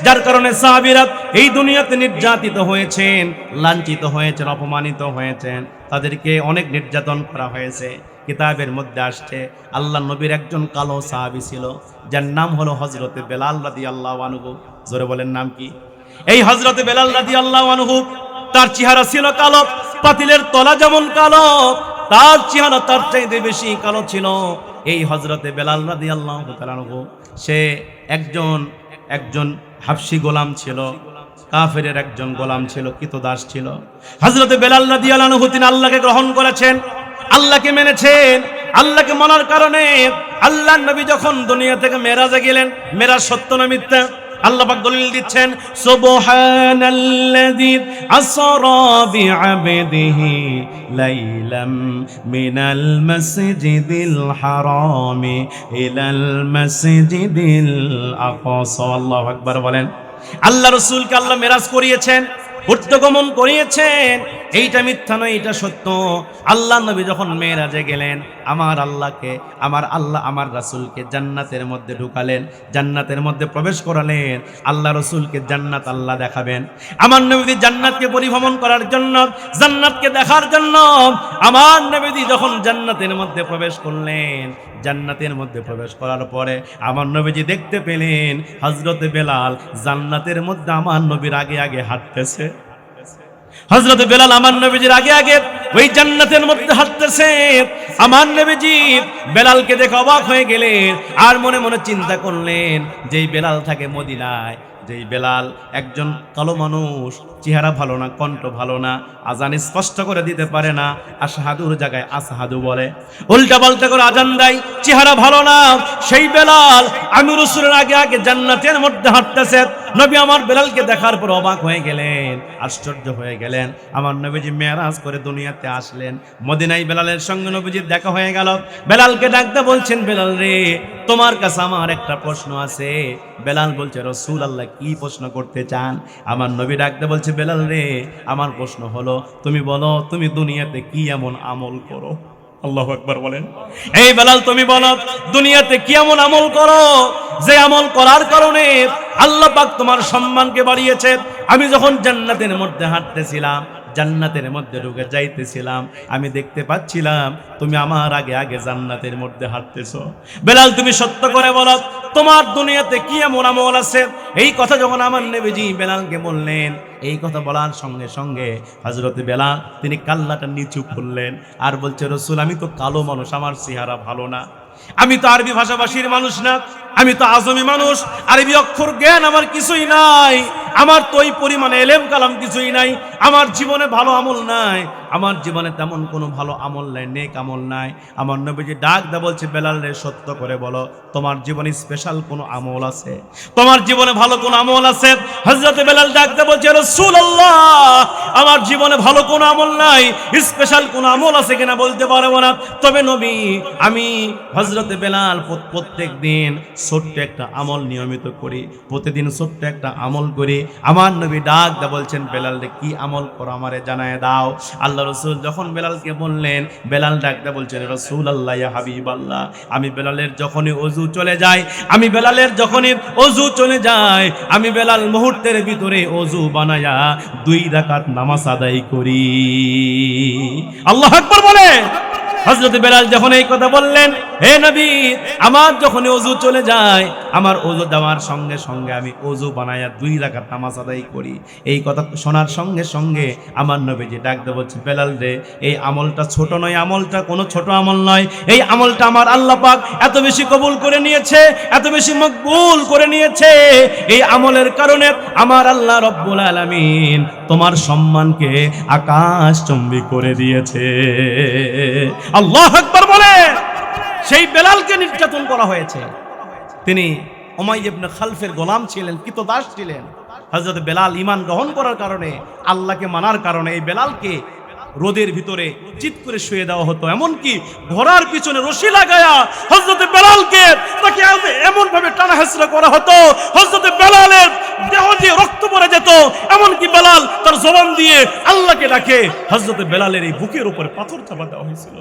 যার কারণে সাহাবীরা এই দুনিয়াতে নির্যাতিত হয়েছেন, লাঞ্ছিত হয়েছেন, অপমানিত হয়েছেন, তাদেরকে অনেক নির্যাতন করা হয়েছে। কিতাবের মধ্যে আসছে আল্লাহ নবীর একজন কালো সাহাবী ছিল, যার নাম হলো হযরতে বেলাল রাদিয়াল্লাহু আনহু। জোরে বলেন নাম কি? এই হযরতে বেলাল রাদিয়াল্লাহু আনহু, তার চেহারা ছিল কালো, পাতিলের তলা যেমন কালো, তার চেহারা তার চাইতে বেশি কালো ছিল। এই হযরতে বেলাল রাদিয়াল্লাহু তাআলা আনহু, সে একজন হাবশী গোলাম ছিল, কাফেরের একজন গোলাম ছিল, কৃতদাস ছিল। হযরতে বেলাল রাদিয়াল্লাহু আনহু তিনি আল্লাহকে গ্রহণ করেছেন, আল্লাহকে মেনেছেন। আল্লাহকে মানার কারণে আল্লাহর নবী যখন দুনিয়া থেকে মেরাজে গেলেন, মেরাজ সত্য না মিথ্যা? আল্লাহ পাক দলিল দিচ্ছেন, সুবহানাল্লাযী আসরা বিআবদিহি লাইলাম মিনাল মাসজিদিল হারামি ইলাল মাসজিদিল আকসা। আল্লাহু আকবার বলেন। আল্লাহ রাসূলকে আল্লাহ মেরাজ করিয়েছেন, ঊর্ধ্বগমন করিয়েছেন, এইটা মিথ্যা নয়, এটা সত্য। আল্লাহ নবী যখন মেরাজে গেলেন, আমার আল্লাহ আমার রাসূলকে জান্নাতের মধ্যে ঢুকালেন, জান্নাতের মধ্যে প্রবেশ করালেন। আল্লাহ রাসূলকে জান্নাত আল্লাহ দেখাবেন। আমার নবী জান্নাতকে পরিভ্রমণ করার জন্য, জান্নাতকে দেখার জন্য আমার নবী যখন জান্নাতের মধ্যে প্রবেশ করলেন, জান্নাতের মধ্যে প্রবেশ করার পরে আমার নবীজি দেখতে পেলেন হযরত বেলাল জান্নাতের মধ্যে আমার নবীর আগে আগে হাঁটতেছে। হযরত বেলাল আমার নবীজির আগে আগে ওই জান্নাতের মধ্যে হাঁটতেছে। আমার নবীজি বেলালকে দেখে অবাক হয়ে গেলেন, আর মনে মনে চিন্তা করলেন, যেই বেলাল থাকে মদিনায়, যেই বেলাল একজন কালো মানুষ, চেহারা ভালো না, কণ্ঠ ভালো না, আজান স্পষ্ট করে দিতে পারে না, আশহাদুর জায়গায় আসহাদু বলে, উল্টা পাল্টা করে আজান দেয়, চেহারা ভালো না, সেই বেলাল আমি রাসূলের আগে আগে জান্নাতের মধ্যে হাঁটতেছে। নবী আমার বেলালকে দেখার পর অবাক হয়ে গেলেন, আশ্চর্য হয়ে গেলেন। আমার নবীজি মেরাজ করে দুনিয়াতে আসলেন, মদিনায় বেলালের সঙ্গে নবীজির দেখা হয়ে গেল। বেলালকে ডাকতে বলছেন, বেলাল রে, তোমার কাছে আমার একটা প্রশ্ন আছে। বেলাল বলছে, রাসূলুল্লাহ কি প্রশ্ন করতে চান? আমার নবী ডাকতে বলছে, বেলাল রে, আমার প্রশ্ন হলো, তুমি বলো তুমি দুনিয়াতে কি এমন আমল করো? আল্লাহু আকবার বলেন। এই বেলাল, তুমি বলো দুনিয়াতে কি এমন আমল করো যে আমল করার কারণে আল্লাহ পাক তোমার সম্মানকে বাড়িয়েছে? আমি যখন জান্নাতের মধ্যে হাঁটতেছিলাম, জান্নাতের মধ্যে ঢুকে যাইতেছিলাম, আমি দেখতে পাচ্ছিলাম তুমি আমার আগে আগে জান্নাতের মধ্যে হাঁটতেছো। বেলাল, তুমি সত্য করে বলো তোমার দুনিয়াতে কি এমন আমল আছে? এই কথা যখন আমার নবীজি বেলালকে বললেন, এই কথা বলার সঙ্গে সঙ্গে হযরত বেলাল তিনি কাল্লাটা নিচু করলেন আর বলছে, রাসূল, আমি তো কালো মানুষ, আমার চেহারা ভালো না, আমি তো আরবি ভাষাভাষীর মানুষ না, আমি তো আজমি মানুষ, আরবি অক্ষর জ্ঞান আমার কিছুই নাই, আমার তো ওই পরিমাণে এলেম কালাম কিছুই নাই, আমার জীবনে ভালো আমল নাই, আমার জীবনে তেমন কোনো ভালো আমল নাই, নেক আমল নাই। আমার নবীজি ডাক দা বলছে, বেলাল রে, সত্য করে বলো তোমার জীবনে স্পেশাল কোনো আমল আছে? তোমার জীবনে ভালো কোনো আমল আছে? হযরত বেলাল ডাক দা বলছে, রাসূলুল্লাহ, আমার জীবনে ভালো কোনো আমল নাই, স্পেশাল কোনো আমল আছে কিনা বলতে পারবো না, তবে নবী আমি হযরত বেলাল প্রত্যেক দিন ছোট্ট একটা আমল নিয়মিত করি, প্রতিদিন ছোট্ট একটা আমল করি। আমার নবী ডাক দা বলছেন, বেলাল রে, কি আমল করো আমারে জানায় দাও। আল্লাহ রাসূল যখন বেলালকে বললেন, বেলাল ডাক দা বলছেন, রাসূলুল্লাহ ইয়া হাবিবাল্লাহ, আমি বেলালের যখনই ওযু চলে যায়, আমি বেলালের যখনই ওযু চলে যায়, আমি বেলাল মুহূর্তের ভিতরে ওযু বানায়া 2 রাকাত নামাজ আদায় করি। আল্লাহু আকবার বলে। হযরত বেলাল যখন এই কথা বললেন, হে নবী, আমার যখন ওযু চলে যায়, আমার ওযু দেওয়ার সঙ্গে সঙ্গে আমি ওযু বানায়া 2 রাকাত নামাজ আদায় করি। এই কথা শোনার সঙ্গে সঙ্গে আমার নবীজি ডাক দিয়ে বলছে, বেলাল রে, এই আমলটা ছোট নয়, আমলটা কোনো ছোট আমল নয়, এই আমলটা আমার আল্লাহ পাক এত বেশি কবুল করে নিয়েছে, এত বেশি মকবুল করে নিয়েছে, এই আমলের কারণে আমার আল্লাহ রব্বুল আলামিন তোমার সম্মানকে আকাশচুম্বী করে দিয়েছে। আল্লাহু আকবার বলে। সেই বেলালকে নির্যাতন করা হয়েছে। তিনি উমাইয়া ইবনে খালফের গোলাম ছিলেন, কৃতদাস ছিলেন। হযরত বেলাল ঈমান গ্রহণ করার কারণে, আল্লাহকে মানার কারণে এই বেলালকে রোদের ভিতরে চিৎ করে শুয়ে দেওয়া হতো, এমনকি ঘোড়ার পিছনে রশি লাগায়া হযরত বেলালকে তাকে এমন ভাবে টানা হেঁচড়া করা হতো, হযরত বেলালের দেহ দিয়ে রক্ত পড়ে যেত, এমনকি বেলাল তার জবান দিয়ে আল্লাহকে ডাকে। হযরত বেলালের এই বুকের উপরে পাথর চাপা দেওয়া হয়েছিল।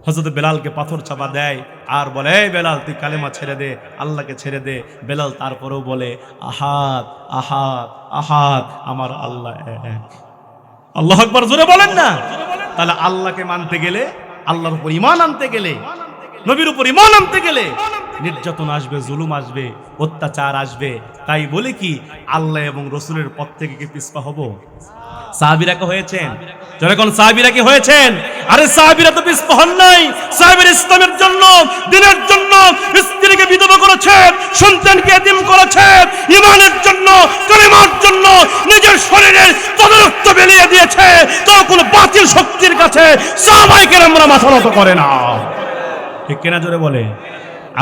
হযরত বেলালকে পাথর চাপা দেয় আর বলে, এই বেলাল, তুই কালেমা ছেড়ে দে, আল্লাহকে ছেড়ে দে। বেলাল তারপরেও বলে, আহাদ আহাদ আহাদ, আমার আল্লাহ এক। আল্লাহু আকবার জোরে বলেন না। তাহলে আল্লাহকে মানতে গেলে, আল্লাহর উপর ঈমান আনতে গেলে, নবীর উপর ঈমান আনতে গেলে নির্যাতন আসবে, জুলুম আসবে, অত্যাচার আসবে। তাই বলে কি আল্লাহ এবং রাসূলের পথ থেকে কি পিছপা হব? সাহাবীরা কি হয়েছেন? যখন সাহাবীরা কি হয়েছেন? আরে সাহাবীরা তো পিছপা হন নাই। সাহাবীরা ইসলামের জন্য, দ্বীনের জন্য স্ত্রীকে বিধবা করেছেন, সন্তানকে এতিম করেছেন, ঈমানের জন্য, কালেমার জন্য নিজের শরীরের তদরক্ত বেলিয়ে দিয়েছে। তো কোনো বাতিল শক্তির কাছে সাহাবায়ে কেরামরা মাথা নত করে না। ঠিক কিনা জোরে বলে।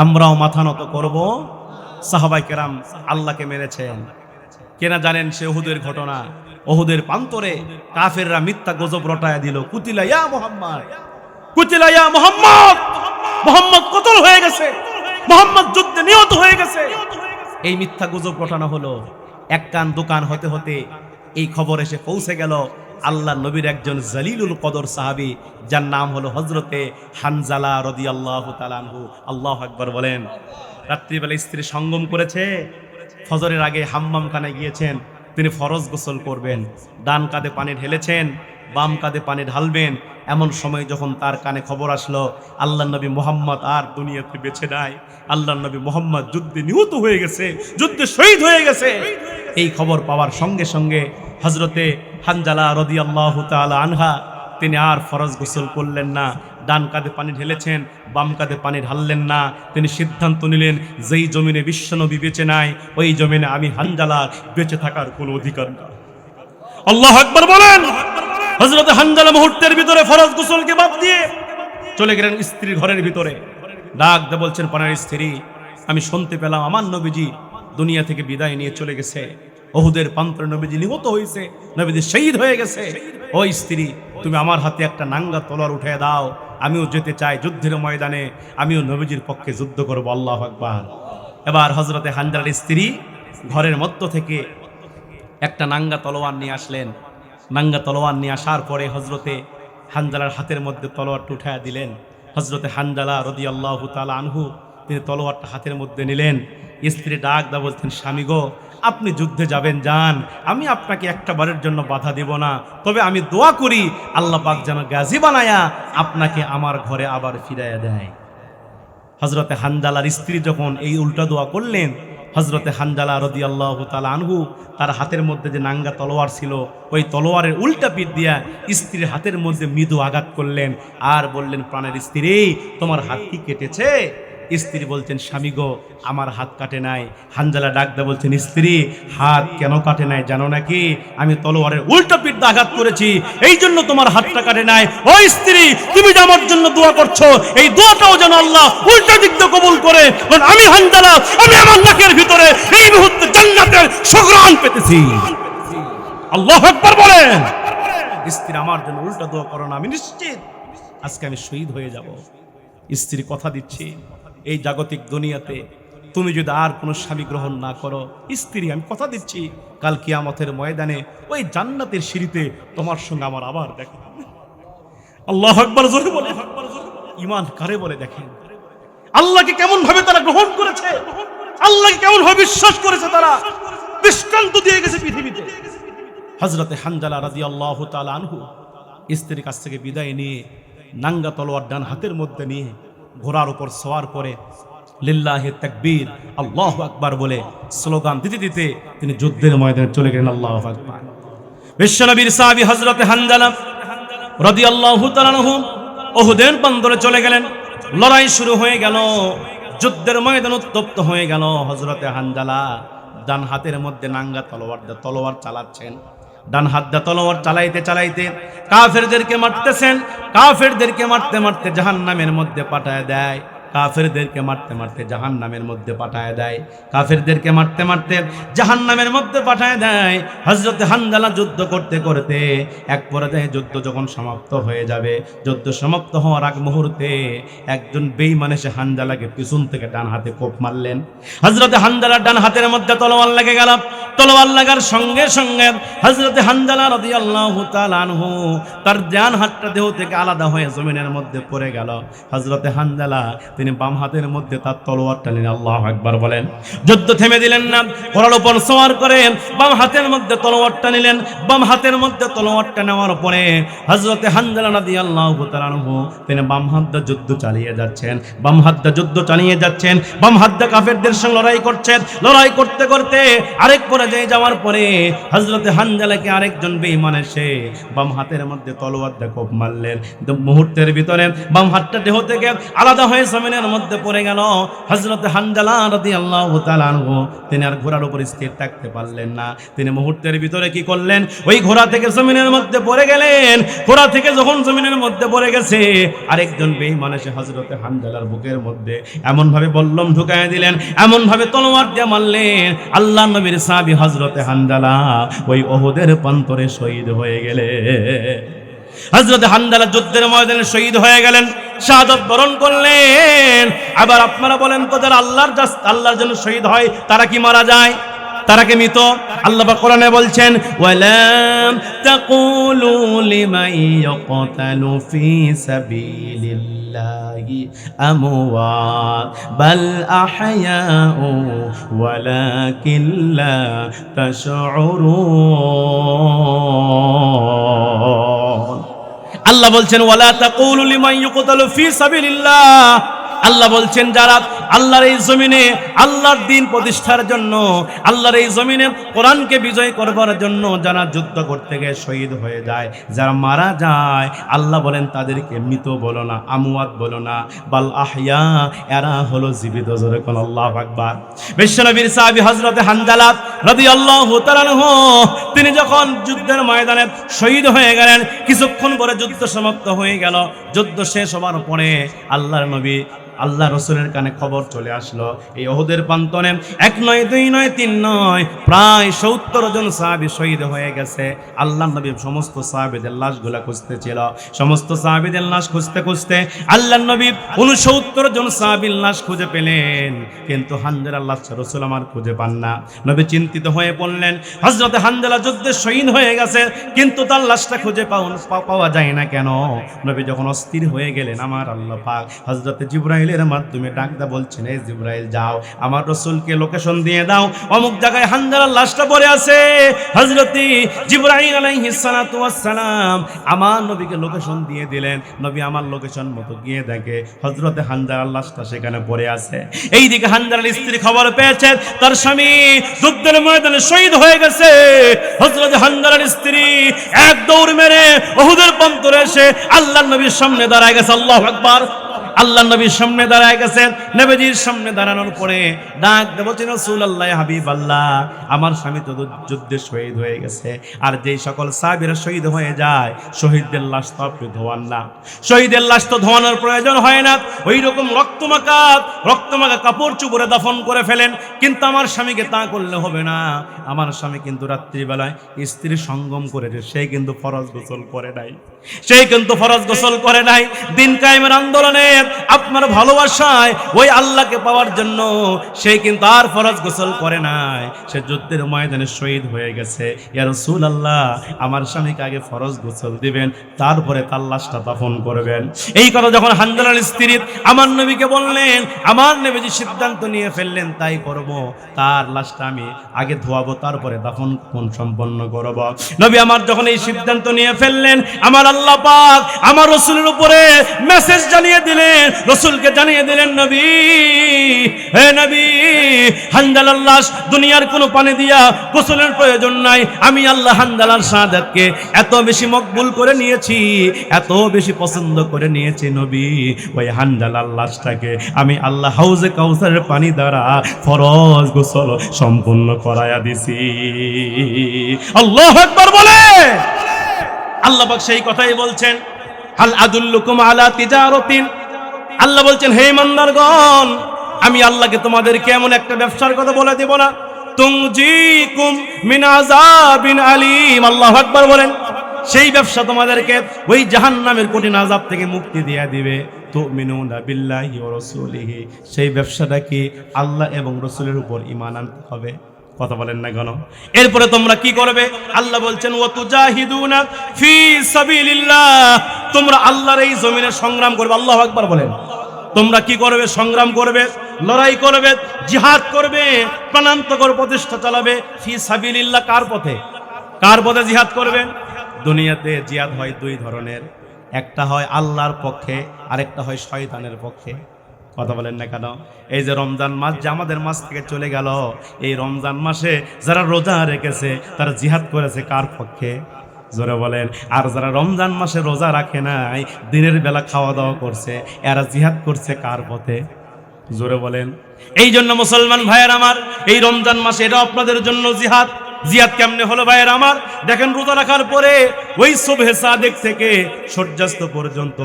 আমরাও মাথা নত করব। সাহাবায়ে কেরাম আল্লাহকে মেরেছেন। কেনা জানেন সে উহুদের ঘটনা। উহুদের প্রান্তরে কাফেররা মিথ্যা গজব রটায়া দিল, কুতিলা ইয়া মুহাম্মদ, কুতিলা ইয়া মুহাম্মদ, মুহাম্মদ কতল হয়ে গেছে, মুহাম্মদ যুদ্ধে নিহত হয়ে গেছে। এই মিথ্যা গজব রটানো হলো। এক কান দোকান হতে হতে এই খবর এসে পৌঁছে গেল আল্লাহ নবীর একজন জলিলুল কদর সাহাবী, যার নাম হলো হযরতে হানজালা রাদিয়াল্লাহু তাআলা আনহু। আল্লাহু আকবার বলেন। রাত্রিবেলা স্ত্রী সঙ্গম করেছে, ফজরের আগে হাম্মামখানে গিয়েছেন, তিনি ফরজ গোসল করবেন, ডান কাঁধে পানি ঢেলেছেন, বাম কাঁধে পানি ঢালবেন। এমন সময় যখন তার কানে খবর আসলো আল্লাহ নবী মুহাম্মদ আর দুনিয়াতে বেঁচে নাই, আল্লাহ নবী মুহাম্মদ যুদ্ধে নিহত হয়ে গেছে, যুদ্ধে শহীদ হয়ে গেছে, এই খবর পাওয়ার সঙ্গে সঙ্গে হযরতে হানজালা রাদিয়াল্লাহু তাআলা আনহা তিনি আর ফরজ গোসল করলেন না, ডান কাঁধে পানি ঢেলেছেন, বাম কাঁধে পানি ঢাললেন না। তিনি সিদ্ধান্ত নিলেন যেই জমিনে বিশ্বনবী বেঁচে নাই ওই জমিনে আমি হানজালার বেঁচে থাকার কোনো অধিকার নেই। আল্লাহু আকবার বলেন। হযরত হানজালা মুহূর্তের ভিতরে ফরজ গোসলকে বাদ দিয়ে চলে গেলেন স্ত্রীর ঘরের ভিতরে। ডাক দিয়ে বলছেন, প্রাণের স্ত্রী, আমি শুনতে পেলাম আমার নবীজি দুনিয়া থেকে বিদায় নিয়ে চলে গেছে, ওহুদের প্রান্তরে নবীজি নিহত হয়েছে, নবীজি শহীদ হয়ে গেছে। ওই স্ত্রী, তুমি আমার হাতে একটা নাঙ্গা তলোয়ার উঠিয়ে দাও, আমিও যেতে চাই যুদ্ধের ময়দানে, আমিও নবীজির পক্ষে যুদ্ধ করবো। আল্লাহু আকবার। এবার হযরতে হানজালার স্ত্রী ঘরের মধ্য থেকে একটা নাঙ্গা তলোয়ার নিয়ে আসলেন। নাঙ্গা তলোয়ার নিয়ে আসার পরে হযরতে হানজালার হাতের মধ্যে তলোয়ারটা উঠায়া দিলেন। হযরতে হানজালা রাদিয়াল্লাহু তাআলা আনহু তিনি তলোয়ারটা হাতের মধ্যে নিলেন। স্ত্রী ডাক দা বলতেন, স্বামী গো, আপনি যুদ্ধে যাবেন যান, আমি আপনাকে একটা বারের জন্য বাধা দেব না, তবে আমি দোয়া করি আল্লাহ পাক যেন গাজী বানায়া আপনাকে আমার ঘরে আবার ফিরাইয়া দেয়। হযরতে হানজালার স্ত্রী যখন এই উল্টা দোয়া করলেন, হযরতে হানজালা রাদিয়াল্লাহু তাআলা আনহু তার হাতের মধ্যে যে নাঙ্গা তলোয়ার ছিল ওই তলোয়ারের উল্টা পিঠ দিয়া স্ত্রীর হাতের মধ্যে মৃদু আঘাত করলেন আর বললেন, প্রাণের স্ত্রী, তোমার হাত কি কেটেছে? স্ত্রী বলছেন, স্বামী গো, আমার হাত কাটে নাই। হানজালা ডাক দিয়ে বলছেন, স্ত্রী, হাত কেন কাটে নাই জানো নাকি? আমি তলোয়ারের উল্টা পিঠ দিয়ে আঘাত করেছি, এই জন্য তোমার হাতটা কাটে নাই। ও স্ত্রী, তুমি যে আমার জন্য দোয়া করছো, এই দোয়াটাও যেন আল্লাহ উল্টা দিক দিয়ে কবুল করে, কারণ আমি হানজালা, আমি আমার নাকের ভিতরে এই মুহূর্তে জান্নাতের সুঘ্রাণ পেতেছি। আল্লাহু আকবার বলেন। স্ত্রী, আমার জন্য উল্টা দোয়া করো না, আমি নিশ্চিত আজকে আমি শহীদ হয়ে যাব। স্ত্রী কথা দিচ্ছি, এই জাগতিক দুনিয়াতে তুমি যদি আর কোনো স্বামী গ্রহণ না করো, স্ত্রী আমি কথা দিচ্ছি কাল কিয়ামতের ময়দানে ওই জান্নাতের সিঁড়িতে তোমার সঙ্গে আমার আবার দেখা হবে। আল্লাহু আকবার জোরে বলে। ঈমান কারে বলে দেখেন, আল্লাহকে কেমন ভাবে তারা গ্রহণ করেছে, আল্লাহকে কেমন ভাবে বিশ্বাস করেছে, তারা দৃষ্টান্ত দিয়ে গেছে পৃথিবীতে। হযরতে হানজালা রাদিয়াল্লাহু তাআলা আনহু স্ত্রীর কাছ থেকে বিদায় নিয়ে নাঙ্গা তলোয়ার ডান হাতের মধ্যে নিয়ে ঘোড়ার উপর সওয়ার করে লিল্লাহি তাকবীর, আল্লাহু আকবার বলে স্লোগান দিতে দিতে তিনি যুদ্ধের ময়দানে চলে গেলেন। আল্লাহু আকবার। বিশ্বনবীর সাহাবী হযরতে হানজালা রাদিয়াল্লাহু তাআলা আনহু উহুদের প্রান্তরে চলে গেলেন। লড়াই শুরু হয়ে গেল, যুদ্ধের ময়দান উত্তপ্ত হয়ে গেল। হযরতে হানজালা ডান হাতের মধ্যে নাঙ্গা তলোয়ার চালাচ্ছেন। ডান হাত দিয়ে তলোয়ার চালাইতে চালাইতে কাফেরদেরকে মারতেছেন। কাফেরদেরকে মারতে মারতে জাহান্নামের মধ্যে পাঠায় দেয়। কাফেরদেরকে মারতে মারতে জাহান্নামের মধ্যে পাঠায় দেয়। কাফেরদেরকে মারতে মারতে জাহান্নামের মধ্যে পাঠায় দেয়। হযরতে হানজালা যুদ্ধ করতে করতে এক পর্যায়ে যুদ্ধ যখন সমাপ্ত হয়ে যাবে, যুদ্ধ সমাপ্ত হওয়ার আগ মুহূর্তে একজন বেঈমান এসে হানজালাকে পিছন থেকে ডান হাতে কোপ মারলেন। হযরতে হানজালার ডান হাতের মধ্যে তলোয়ার লেগে গেল। তলোয়ার লাগার সঙ্গে সঙ্গে হযরতে হানজালা রাদিয়াল্লাহু তাআলা আনহু তার ডান হাতটা দেহ থেকে আলাদা হয়ে জমিনের মধ্যে পড়ে গেল। হযরতে হানজালা তিনি বাম হাতের মধ্যে তার তলোয়ারটা নিলেন। আল্লাহু আকবার বলেন। যুদ্ধ থেমে দিলেন না, ঘোড়ার উপর সওয়ার করে বাম হাতের মধ্যে তলোয়ারটা নিলেন। বাম হাতের মধ্যে তলোয়ারটা নেওয়ার পরে হযরতে হানজালা রাদিয়াল্লাহু তাআলা আনহু তিনি বাম হাত দিয়ে যুদ্ধ চালিয়ে যাচ্ছেন। বাম হাত দিয়ে যুদ্ধ চালিয়ে যাচ্ছেন, বাম হাত দিয়ে কাফেরদের সঙ্গে লড়াই করছেন। লড়াই করতে করতে আরেক পর্যায়ে যাওয়ার পরে হযরতে হানজালাকে আরেকজন বেঈমান এসে বাম হাতের মধ্যে তলোয়ার দিয়ে কোপ মারলেন। কিন্তু মুহূর্তের ভিতরে বাম হাতটা দেহ থেকে আলাদা হয়ে জমিনের মধ্যে পড়ে গেল। হযরতে হানজালা রাদিয়াল্লাহু তাআলা আনহু তিনি আর ঘোড়ার উপর স্থির থাকতে পারলেন না। তিনি মুহূর্তের ভিতরে কি করলেন, ওই ঘোড়া থেকে জমিনের মধ্যে পড়ে গেলেন। ঘোড়া থেকে যখন জমিনের মধ্যে পড়ে গেছে, আরেকজন বেঈমান এসে হযরতে হানজালার বুকের মধ্যে এমন ভাবে বল্লম ঢুকায় দিলেন, এমন ভাবে তলোয়ার দিয়ে মারলেন, আল্লাহর নবীর সাহাবী হযরতে হানজালা ওই উহুদের প্রান্তরে শহীদ হয়ে গেলেন। হযরতে হানজালা যুদ্ধের ময়দানে শহীদ হয়ে গেলেন, শাহাদাত বরণ করলেন। আবার আপনারা বলেন তো, যারা আল্লাহর জন্য শহীদ হয় তারা কি মারা যায়? তারা কি মৃত? আল্লাহ পাক কোরআনে বলছেন ওয়ালা তাকুলু লিমান ইয়াকতালু ফি সাবিলিল্লাহি আমওয়াত বাল আহয়াউ ওয়ালাকিন লা তাশউরুন। আল্লাহ বলছেন ওয়ালা তাকুলু লিমান ইউকতালু ফি সাবিলিল্লাহ। আল্লাহ বলছেন যারা আল্লাহর এই জমিনে আল্লাহর দ্বীন প্রতিষ্ঠার জন্য, আল্লাহর এই জমিনে কোরআনকে বিজয় করবার জন্য যারা যুদ্ধ করতে গিয়ে শহীদ হয়ে যায়, যারা মারা যায়, আল্লাহ বলেন তাদেরকে মৃত বলো না, আমওয়াত বলো না, বাল আহইয়া, এরা হলো জীবিত। জোরে কোন আল্লাহু আকবার। বিশ্বনবীর সাহাবী হযরতে হানজালা রাদিয়াল্লাহু তাআলা আনহু, তিনি যখন যুদ্ধের ময়দানে শহীদ হয়ে গেলেন, কিছুক্ষণ পরে যুদ্ধ সমাপ্ত হয়ে গেল। যুদ্ধ শেষ হওয়ার পরে আল্লাহর নবী আল্লাহ রসুলের কানে খবর চলে আসলো এই উহুদের প্রান্তরে 1 নয় 2 নয় 3 নয় প্রায় 70 জন সাহাবী শহীদ হয়ে গেছে। আল্লাহ নবী সমস্ত সাহাবীদের লাশগুলা খুঁজতেছিল। সমস্ত সাহাবীদের লাশ খুঁজতে খুঁজতে আল্লাহ নবী 69 জন সাহাবীর লাশ খুঁজে পেলেন, কিন্তু হানজালার লাশ রাসূল আমার খুঁজে পান না। নবী চিন্তিত হয়ে পড়লেন, হযরতে হানজালা যুদ্ধে শহীদ হয়ে গেছে, কিন্তু তার লাশটা খুঁজে পাওয়া যায় না কেন? নবী যখন অস্থির হয়ে গেলেন, আমার আল্লাহ পাক হযরতে জিবরাইলের মাধ্যমে ডাকদা বলছেন, এই জিবরাইল যাও আমার রাসূলকে লোকেশন দিয়ে দাও, অমুক জায়গায় হানজালার লাশটা পড়ে আছে। হযরতে জিবরাইল আলাইহিস সালাতু ওয়াস সালাম আমার নবীকে লোকেশন দিয়ে দিলেন। নবী আমার লোকেশন মতো গিয়ে দেখে হযরতে হানজালার লাশটা সেখানে পড়ে আছে। এইদিকে হানজালার স্ত্রী খবর পেয়েছে তার স্বামী যুদ্ধের ময়দানে শহীদ হয়ে গেছে। হযরতে হানজালার স্ত্রী এক দৌড় মেরে উহুদের প্রান্তরে এসে আল্লাহর নবীর সামনে দাঁড়ায় গেছে। আল্লাহু আকবার। আল্লাহ নবীর সামনে দাঁড়ায় গেছেন। নবীজির সামনে দাঁড়ানোর পরে ডাক দেব রাসূলুল্লাহ, হাবিবাল্লাহ, আমার স্বামী তো যুদ্ধে শহীদ হয়ে গেছে, আর যেই সকল সাহাবীরা শহীদ হয়ে যায় শহীদদের লাশ তো আপনি ধোয়ান না, শহীদের লাশ তো ধোয়ানোর প্রয়োজন হয় না, ওই রকম রক্তমাখা কাপড় চুপড়ে দাফন করে ফেলেন। কিন্তু আমার স্বামীকে তা করলে হবে না। আমার স্বামী কিন্তু রাত্রিবেলায় স্ত্রী সঙ্গম করেছে, সে কিন্তু ফরজ গোসল করে নাই, দিন কায়েমের আন্দোলনে আপনার ভালোবাসায় ওই আল্লাহকে পাওয়ার জন্য সে কিন্তু আর ফরজ গোসল করে নাই, সে যুদ্ধের ময়দানে শহীদ হয়ে গেছে। ইয়া রাসূলুল্লাহ, আমার স্বামীকে আগে ফরজ গোসল দিবেন, তারপরে তার লাশটা দাফন করবেন। এই কথা যখন হানজালার স্ত্রী আমার নবীকে বললেন, আমার নবীজি সিদ্ধান্ত নিয়ে ফেললেন তাই করব, তার লাশটা আমি আগে ধোয়াবো, তারপরে দাফন সম্পন্ন করব। নবী আমার যখন এই সিদ্ধান্ত নিয়ে ফেললেন, আমার আল্লাহ পাক আমার রাসূলের উপরে মেসেজ জানিয়ে দিলেন, রাসূলকে জানিয়ে দিলেন, নবী, হে নবী, হানজালার লাশ দুনিয়ার কোনো পানি দিয়া গোসলের প্রয়োজন নাই। আমি আল্লাহ হানজালার শাহাদাতকে এত বেশি মকবুল করে নিয়েছি, এত বেশি পছন্দ করে নিয়েছি নবী, ওই হানজালার লাশটাকে আমি আল্লাহ হাউজে কাউসারের পানি দ্বারা ফরজ গোসল সম্পূর্ণ করায়া দিছি। আল্লাহু আকবার বলে। আল্লাহ পাক সেই কথাই বলছেন, হাল আদুল্লুকুম আলা তিজারাতিন, আল্লাহ বলছেন, হে ইমানদারগণ, আমি আল্লাহকে তোমাদেরকে এমন একটা ব্যবসার কথা বলে দেব না, তুনজিকুম মিন আযাবিন আলীম। আল্লাহু আকবার বলেন। সেই ব্যবসা তোমাদেরকে ওই জাহান্নামের কঠিন আযাব থেকে মুক্তি দিয়ে দিবে। তুমিনুনা বিল্লাহি ওয়া রাসূলিহি, সেই ব্যবসাটা কি? আল্লাহ এবং রাসূলের উপর ঈমান আনতে হবে। কথা বলেন না কেন? এরপরে তোমরা কি করবে? আল্লাহ বলছেন, ওয়া তুজাহিদুনা ফি সাবিলিল্লাহ, তোমরা আল্লাহর এই জমিনে সংগ্রাম করবে। আল্লাহু আকবার বলেন। তোমরা কি করবে? সংগ্রাম করবে, লড়াই করবে, জিহাদ করবে, প্রাণান্তকর প্রচেষ্টা চালাবে। ফি সাবিলিল্লাহ, কার পথে? কার পথে জিহাদ করবেন? দুনিয়াতে জিহাদ হয় দুই ধরনের, একটা হয় আল্লাহর পক্ষে, আরেকটা হয় শয়তানের পক্ষে। কথা বলেন না কেন? এই যে রমজান মাস যে আমাদের মাস থেকে চলে গেল, এই রমজান মাসে যারা রোজা রেখেছে তারা জিহাদ করেছে কার পক্ষে? জোরে বলেন। আর যারা রমজান মাসে রোজা রাখে নাই, দিনের বেলা খাওয়া দাওয়া করছে, এরা জিহাদ করছে কার পথে? জোরে বলেন। এই জন্য মুসলমান ভাইয়ের আমার, এই রমজান মাসে এটা আপনাদের জন্য জিহাদ। জিহাদ কেমনে হলো ভাইয়ের আমার? দেখেন, রোজা রাখার পরে ওই সুবহে সাদেক থেকে সূর্যাস্ত পর্যন্ত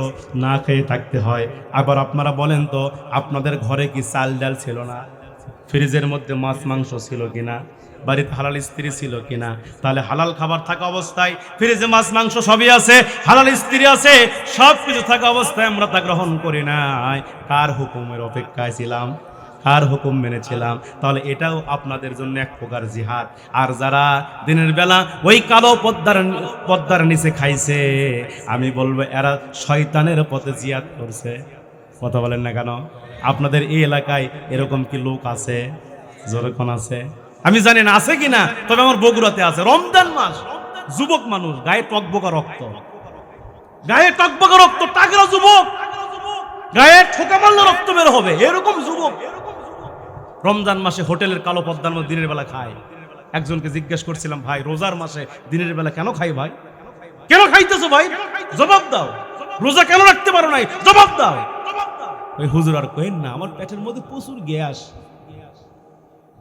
না খেয়ে থাকতে হয়। আবার আপনারা বলেন তো, আপনাদের ঘরে কি চাল ডাল ছিল না? ফ্রিজের মধ্যে মাছ মাংস ছিল কিনা? বাড়িতে হালাল স্ত্রী ছিল কিনা? তাহলে হালাল খাবার থাকা অবস্থায় ফ্রিজে মাছ মাংস সবই আছে, হালাল স্ত্রী আছে, সব কিছু থাকা অবস্থায় আমরা তা গ্রহণ করি নাই। কার হুকুমের অপেক্ষায় ছিলাম? কার হুকুম মেনেছিলাম? তাহলে এটাও আপনাদের জন্য এক প্রকার জিহাদ। আর যারা দিনের বেলা ওই কালো পদ্মার নিচে খাইছে, আমি বলবো এরা শয়তানের পথে জিহাদ করছে। কথা বলেন না কেন? আপনাদের এই এলাকায় এরকম কি লোক আছে? যেরকম আছে আমি জানি না আছে কিনা, তবে আমার বগুড়াতে আছে। রমজান মাস, যুবক মানুষ, গায়ে টকবকা রক্ত, গায়ে টকবকা রক্ত, টাকরা যুবক, গায়ে ঠোকা মারলে রক্ত বের হবে, এরকম যুবক রমজান মাসে হোটেলের কালো পদ্মার মধ্যে দিনের বেলা খায়। একজনকে জিজ্ঞেস করছিলাম, ভাই রোজার মাসে দিনের বেলা কেন খাই ভাই? কেন খাইতেছো ভাই? জবাব দাও। রোজা কেন রাখতে পারো নাই? জবাব দাও। ওই হুজুর আর কইেন না, আমার পেটের মধ্যে প্রচুর গ্যাস।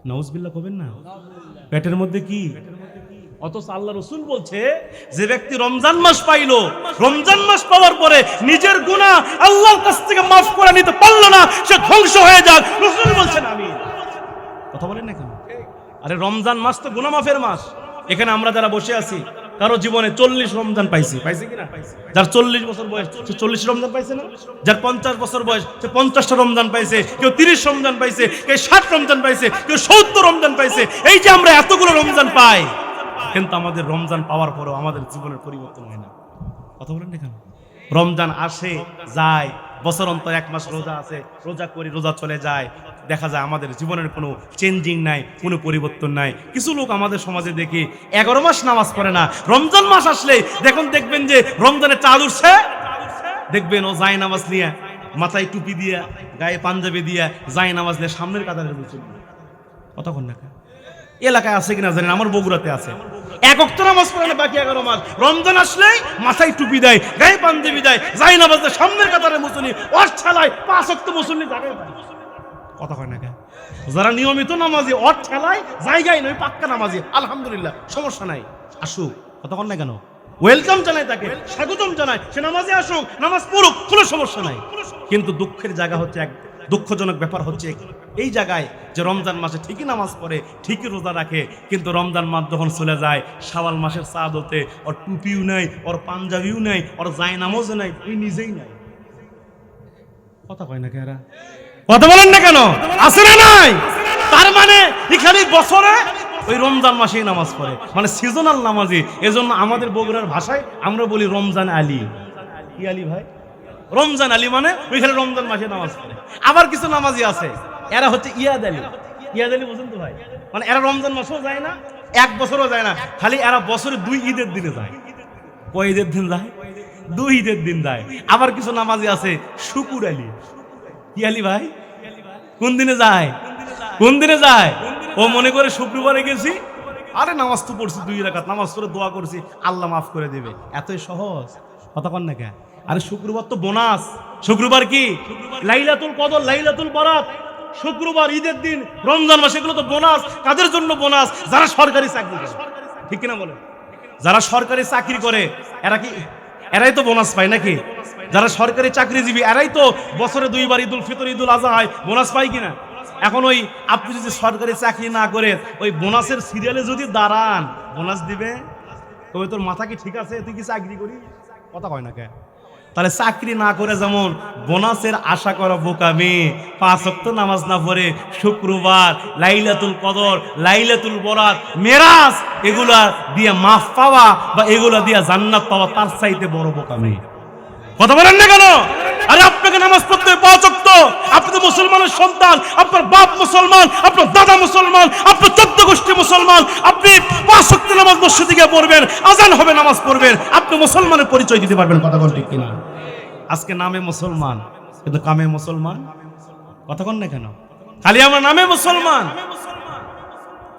নাউজুবিল্লাহ কবেন না, পেটের মধ্যে কি? অথচ আল্লাহ রাসূল বলছে, যে ব্যক্তি রমজান মাস পাইলো, রমজান মাস পাওয়ার পরে নিজের গুনাহ আল্লাহর কাছ থেকে মাফ করে নিতে পারলো না, সে ধ্বংস হয়ে যাক। রাসূল বলছেন আমিন। কথা বলেন না কেন? আরে রমজান মাস তো গুনাহ মাফের মাস। এখানে আমরা যারা বসে আছি, কারো জীবনে 40 রমজান পাইছে কিনা? যার 40 বছর বয়স সে 40 রমজান পাইছে না? যার 50 বছর বয়স সে 50টা রমজান পাইছে, কেউ 30 রমজান পাইছে, কেউ 60 রমজান পাইছে, কেউ 70 রমজান পাইছে। এই যে আমরা এতগুলো রমজান পাই, কিন্তু আমাদের রমজান পাওয়ার পরেও আমাদের জীবনের পরিবর্তন হয় না। কথা বলেন না কেন? রমজান আসে যায়, বছর অন্তর 1 মাস রোজা আছে, রোজা করি, রোজা চলে যায়, দেখা যায় আমাদের জীবনের কোনো চেঞ্জিং নাই, কোনো পরিবর্তন নাই। কিছু লোক আমাদের সমাজে দেখি 11 মাস নামাজ পড়ে না, রমজান মাস আসলে দেখবেন যে রমজানের চাঁদ উঠছে, দেখবেন ও যায় নামাজ নিয়ে, মাথায় টুপি দিয়া, গায়ে পাঞ্জাবি দিয়া যায় নামাজ নিয়ে সামনের কাতারে বসে। কতক্ষণ না এলাকায় আছে কিনা জানেন, আমার বগুড়াতে আছে। 1 ওয়াক্ত নামাজ পড়ে না, বাকি 11 মাস রমজান আসলে মাথায় টুপি দেয়, গায়ে পাঞ্জাবি দেয়, যায় নামাজ দেয়, সামনের কাতারে মুসল্লি, ওয়াজ ঠেলায় 5 ওয়াক্ত মুসল্লি জায়গায় পায়। কথা কয় না কেন? যারা নিয়মিত নামাজি ওয়াজ ঠেলায় জায়গায় নয়, পাক্কা নামাজি, আলহামদুলিল্লাহ, সমস্যা নাই, আসুক। কথা কয় না কেন? ওয়েলকাম জানাই, তাকে স্বাগতম জানাই, সে নামাজে আসুক, নামাজ পড়ুক, কোনো সমস্যা নাই। কিন্তু দুঃখের জায়গা হচ্ছে, এক দুঃখজনক ব্যাপার হচ্ছে এই জায়গায় যে রমজান মাসে ঠিকই নামাজ পড়ে, ঠিকই রোজা রাখে, কিন্তু রমজান মাস যখন চলে যায়, শাওয়াল মাসের চাঁদ হতে ওর টুপিও নাই, ওর পাঞ্জাবিও নাই, ওর যায় নামাজও নাই, ওই নিজেই নাই। কথা কয় না কেরা? কথা বলেন না কেন? আছে না নাই? তার মানে এখানে বছরে ওই রমজান মাসেই নামাজ পড়ে, মানে সিজনাল নামাজি। এজন্য আমাদের বগুড়ার ভাষায় আমরা বলি রমজান আলী। কি আলী ভাই? রমজান আলী, মানে ওইখানে রমজান মাসে নামাজ পড়ে। আবার কিছু নামাজি আছে, এরা হচ্ছে ইয়াদ আলী। ইয়াদ আলী বুঝেন তো ভাই? মানে এরা রমজান মাসেও যায় না, 1 বছরও যায় না, খালি এরা বছরে 2 ঈদের দিনে যায়। কয় ঈদের দিন যায়? 2 ঈদের দিন যায়। আবার কিছু নামাজি আছে শুকুর আলী। কি আলী ভাই? কোন দিনে যায়? কোন দিনে যায়? ও মনে করে শুক্রবারে গেছি, আরে নামাজ তো পড়ছি 2 রাকাত, নামাজ পড়ে দোয়া করছি, আল্লাহ মাফ করে দেবে। এতই সহজ। কথা কন না কেন? আরে শুক্রবার তো বোনাস। শুক্রবার কি? লাইলাতুল কদর, লাইলাতুল বরাত, শুক্রবার, ঈদের দিন, রমজান মাস, এগুলো তো বোনাস। কাদের জন্য বোনাস? যারা সরকারি চাকরি করে। ঠিক কিনা বলে? যারা সরকারি চাকরি করে এরাই তো বোনাস পায় নাকি? যারা সরকারি চাকরিজীবী এরাই তো বছরে 2 বার ঈদুল ফিতর, ঈদুল আজহা হয়, বোনাস পায় কিনা? এখন ওই আপনি যদি সরকারি চাকরি না করে ওই বোনাসের সিরিয়ালে যদি দাঁড়ান, বোনাস দিবে? তবে তোর মাথা কি ঠিক আছে? তুই কি চাকরি করি? কথা কয় না কে? তাহলে চাকরি না করে যেমন বোনাসের আশা করা বোকামি, 5 ওয়াক্ত নামাজ না পড়ে শুক্রবার, লাইলাতুল কদর, লাইলাতুল বরাত, মেরাজ, এগুলা দিয়ে মাফ পাওয়া বা এগুলা দিয়ে জান্নাত পাওয়া তার চাইতে বড় বোকামি। কথা বলেন না কেন? আরে আপনাকে নামাজ পড়তে 5 ওয়াক্ত, আপনি তো মুসলমানের সন্তান, আপনার বাপ মুসলমান, আপনার দাদা মুসলমান, আপনার 14 গোষ্ঠী মুসলমান, আপনি 5 ওয়াক্ত নামাজ মসজিদে গিয়ে পড়বেন, আজান হবে নামাজ পড়বেন, আপনি মুসলমানের পরিচয় দিতে পারবেন। কথা কোন ঠিক কিনা? আজকে নামে মুসলমান কিন্তু কামে মুসলমান। কথা কোন না কেন? খালি আমার নামে মুসলমান।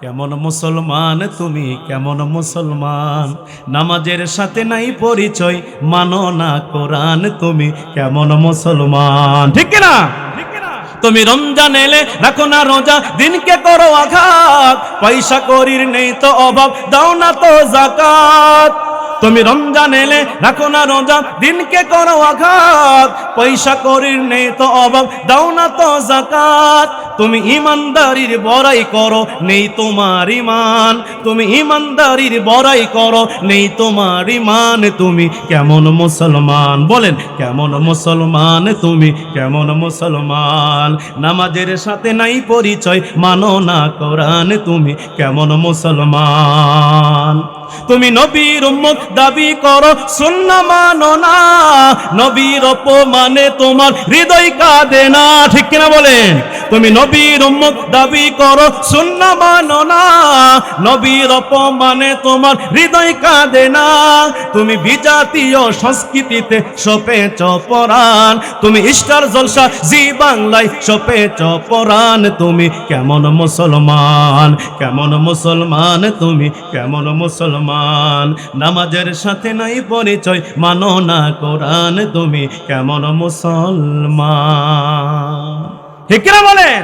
কেমন মুসলমান তুমি, কেমন মুসলমান, নামাজের সাথে নাই পরিচয়, মানো না কোরআন, তুমি কেমন মুসলমান। ঠিক কিনা? তুমি রমজান এলে রাখো না রোজা, দিনকে করো আঘাত, পয়সা করির নেই তো অভাব, দাও না তো যাকাত। তুমি রমজান এলে রাখো না রোজা, দিনকে করো আঘাত, পয়সা করির নেই তো অভাব, দাও না তো যাকাত। তুমি ইমানদারির বড়াই করো, নেই তোমার ঈমান। তুমি ইমানদারির বড়াই করো, নেই তোমার ঈমান। তুমি কেমন মুসলমান বলেন, কেমন মুসলমান তুমি, কেমন মুসলমান? নামাজের সাথে নাই পরিচয়, মানো না কোরআন, তুমি কেমন মুসলমান? তুমি নবীর উম্মত দাবি করো, সুন্নাহ মানো না, নবীর অপমানে তোমার হৃদয় কাঁদে না, ঠিক কিনা বলেন? তুমি নবীর উম্মত দাবি করো, সুন্নাহ মানো না, নবীর অপমানে তোমার হৃদয় কাঁদে না। তুমি বিজাতীয় সংস্কৃতিতে সপেছ পরাণ, তুমি স্টার জলসা জি বাংলায় সপেছ পরাণ। তুমি কেমন মুসলমান, কেমন মুসলমান তুমি, কেমন মুসলমান? নামাজের সাথে নাই পরিচয়, মানো না কোরআন, তুমি কেমন মুসলমান? ঠিক কিনা বলেন?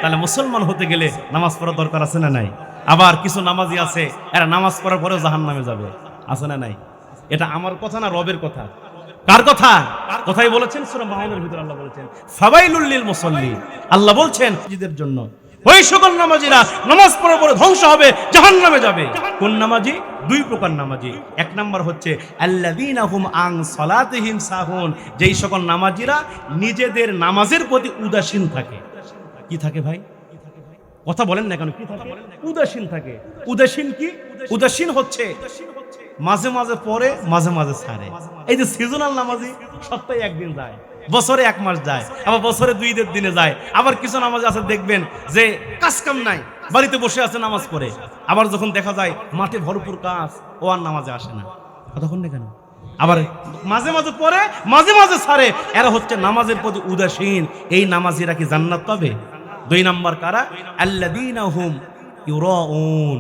তাহলে মুসলমান হতে গেলে নামাজ পড়া দরকার আছে না নাই? আবার কিছু নামাজি আছে, এরা নামাজ পড়ার পরেও জাহান্নামে যাবে, আছে না নাই? এটা আমার কথা না, রবের কথা। কার কথা? কথাই বলেছেন সূরা মাউনের ভিতর আল্লাহ বলেছেন ফাওয়াইলুল লিল মুসাল্লিন। আল্লাহ বলছেন জিদের জন্য ওই সকল নামাজিরা নামাজ পড়ার পরে ধ্বংস হবে, জাহান্নামে যাবে। কোন নামাজি? দুই প্রকার নামাজি। এক নাম্বার হচ্ছে আল্লাযীনা হুম আন সালাতিহিম সাহুন, যেই সকল নামাজিরা নিজেদের নামাজের প্রতি উদাসীন থাকে। কি থাকে ভাই? কথা বলেন না কেন? কি থাকে? উদাসীন থাকে। উদাসীন কি? উদাসীন হচ্ছে মাঝে মাঝে পড়ে, মাঝে মাঝে ছাড়ে। এই যে সিজনাল নামাজি, সপ্তাহে একদিন যায়, বছরে এক মাস যায়, আবার বছরে 2 দিনে যায়। আবার কিছু নামাজ আছে দেখবেন যে কাজ কাম নাই, বাড়িতে বসে আছে নামাজ পড়ে। আবার যখন দেখা যায় মাঠে ভরপুর কাজ, ও আর নামাজে আসে না। কতক্ষণ না কেন? আবার মাঝে মাঝে পড়ে, মাঝে মাঝে ছাড়ে। এরা হচ্ছে নামাজের প্রতি উদাসীন। এই নামাজিরা কি জান্নাত পাবে? 2 নাম্বার কারা? আল্লাযীনা হুম ইউরাউন।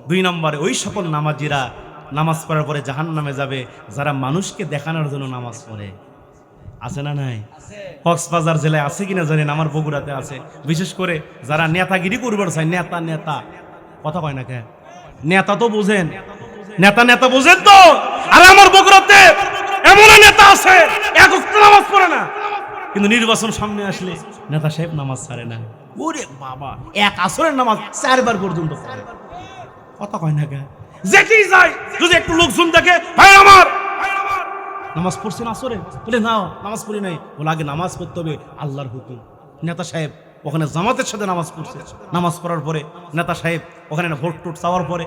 2 নম্বরে ওই সকল নামাজিরা নামাজ পড়ার পরে জাহান্নামে যাবে, যারা মানুষকে দেখানোর জন্য নামাজ পড়ে। আছে না নাই? কক্সবাজার জেলায় আছে কিনা জানেন, আমার বগুড়াতে আছে। বিশেষ করে যারা নেতাগিরি করবার চায়, নেতা নেতা কথা কয় না কে? নেতা তো বুঝেন, নেতা নেতা বুঝেন তো? আর আমার বগুড়াতে এমন নেতা আছে এক ওয়াক্ত নামাজ পড়ে না, কিন্তু নির্বাচন সামনে আসলে নেতা সাহেব নামাজ ছাড়ে না। ওরে বাবা, এক আসরের নামাজ 4 বার পর্যন্ত পড়ে। কথা কয় না কে? যেতেই যায়, যদি একটু লোকজন দেখে, ভাই আমার নামাজ পড়ছেন আসরে? বলে না, নামাজ পড়ি নাই। বলে আগে নামাজ পড়তে হবে, আল্লাহর হুকুম। নেতা সাহেব ওখানে জামাতের সাথে নামাজ পড়ছে। নামাজ পড়ার পরে নেতা সাহেব ওখানে ভোট টোট চাওয়ার পরে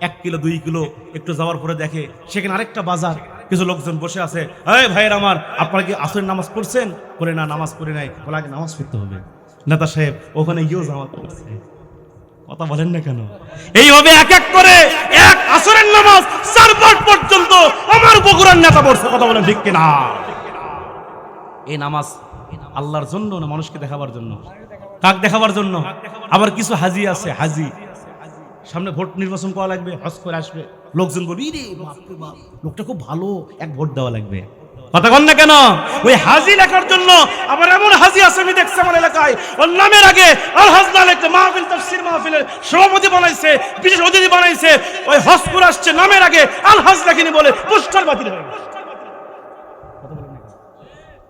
1 কিলো 2 কিলো একটু যাওয়ার পরে দেখে সেখানে আরেকটা বাজার, কিছু লোকজন বসে আছে। এই ভাইয়ের আমার, আপনারা কি আসরের নামাজ পড়ছেন? বলে না, নামাজ পড়ি নাই। বলে আগে নামাজ পড়তে হবে। নেতা সাহেব ওখানে গিয়েও জামাত পড়ছে। কথা বলেন না কেন? এইভাবে এক এক করে এক আসরের নামাজ 4 বার পর্যন্ত আমার বগুড়ার নেতা পড়ছে। কথা বলেন ঠিক কিনা? এই নামাজ আল্লাহর জন্য না মানুষকে দেখাবার জন্য? কাক দেখাবার জন্য। আবার কিছু হাজি আছে, হাজি সামনে ভোট নির্বাচন করা লাগবে, হজ করে আসবে, লোকজন বলবে ইরে বাপ রে বাপ, লোকটা খুব ভালো, এক ভোট দেওয়া লাগবে। কথা বল না কেন? ওই হাজি লেখার জন্য আবার এমন হাজি আছে আমি দেখছি আমার এলাকায়, ওর নামের আগে আল হজ না লিখতে মাহফিল তাফসীর মাহফিলের সভাপতি বানাইছে, বিশেষ অতিথি বানাইছে। ওই হজ করে আসছে, নামের আগে আল হজ লেখেনি বলে পোস্টার বাতিল হয়ে গেছে।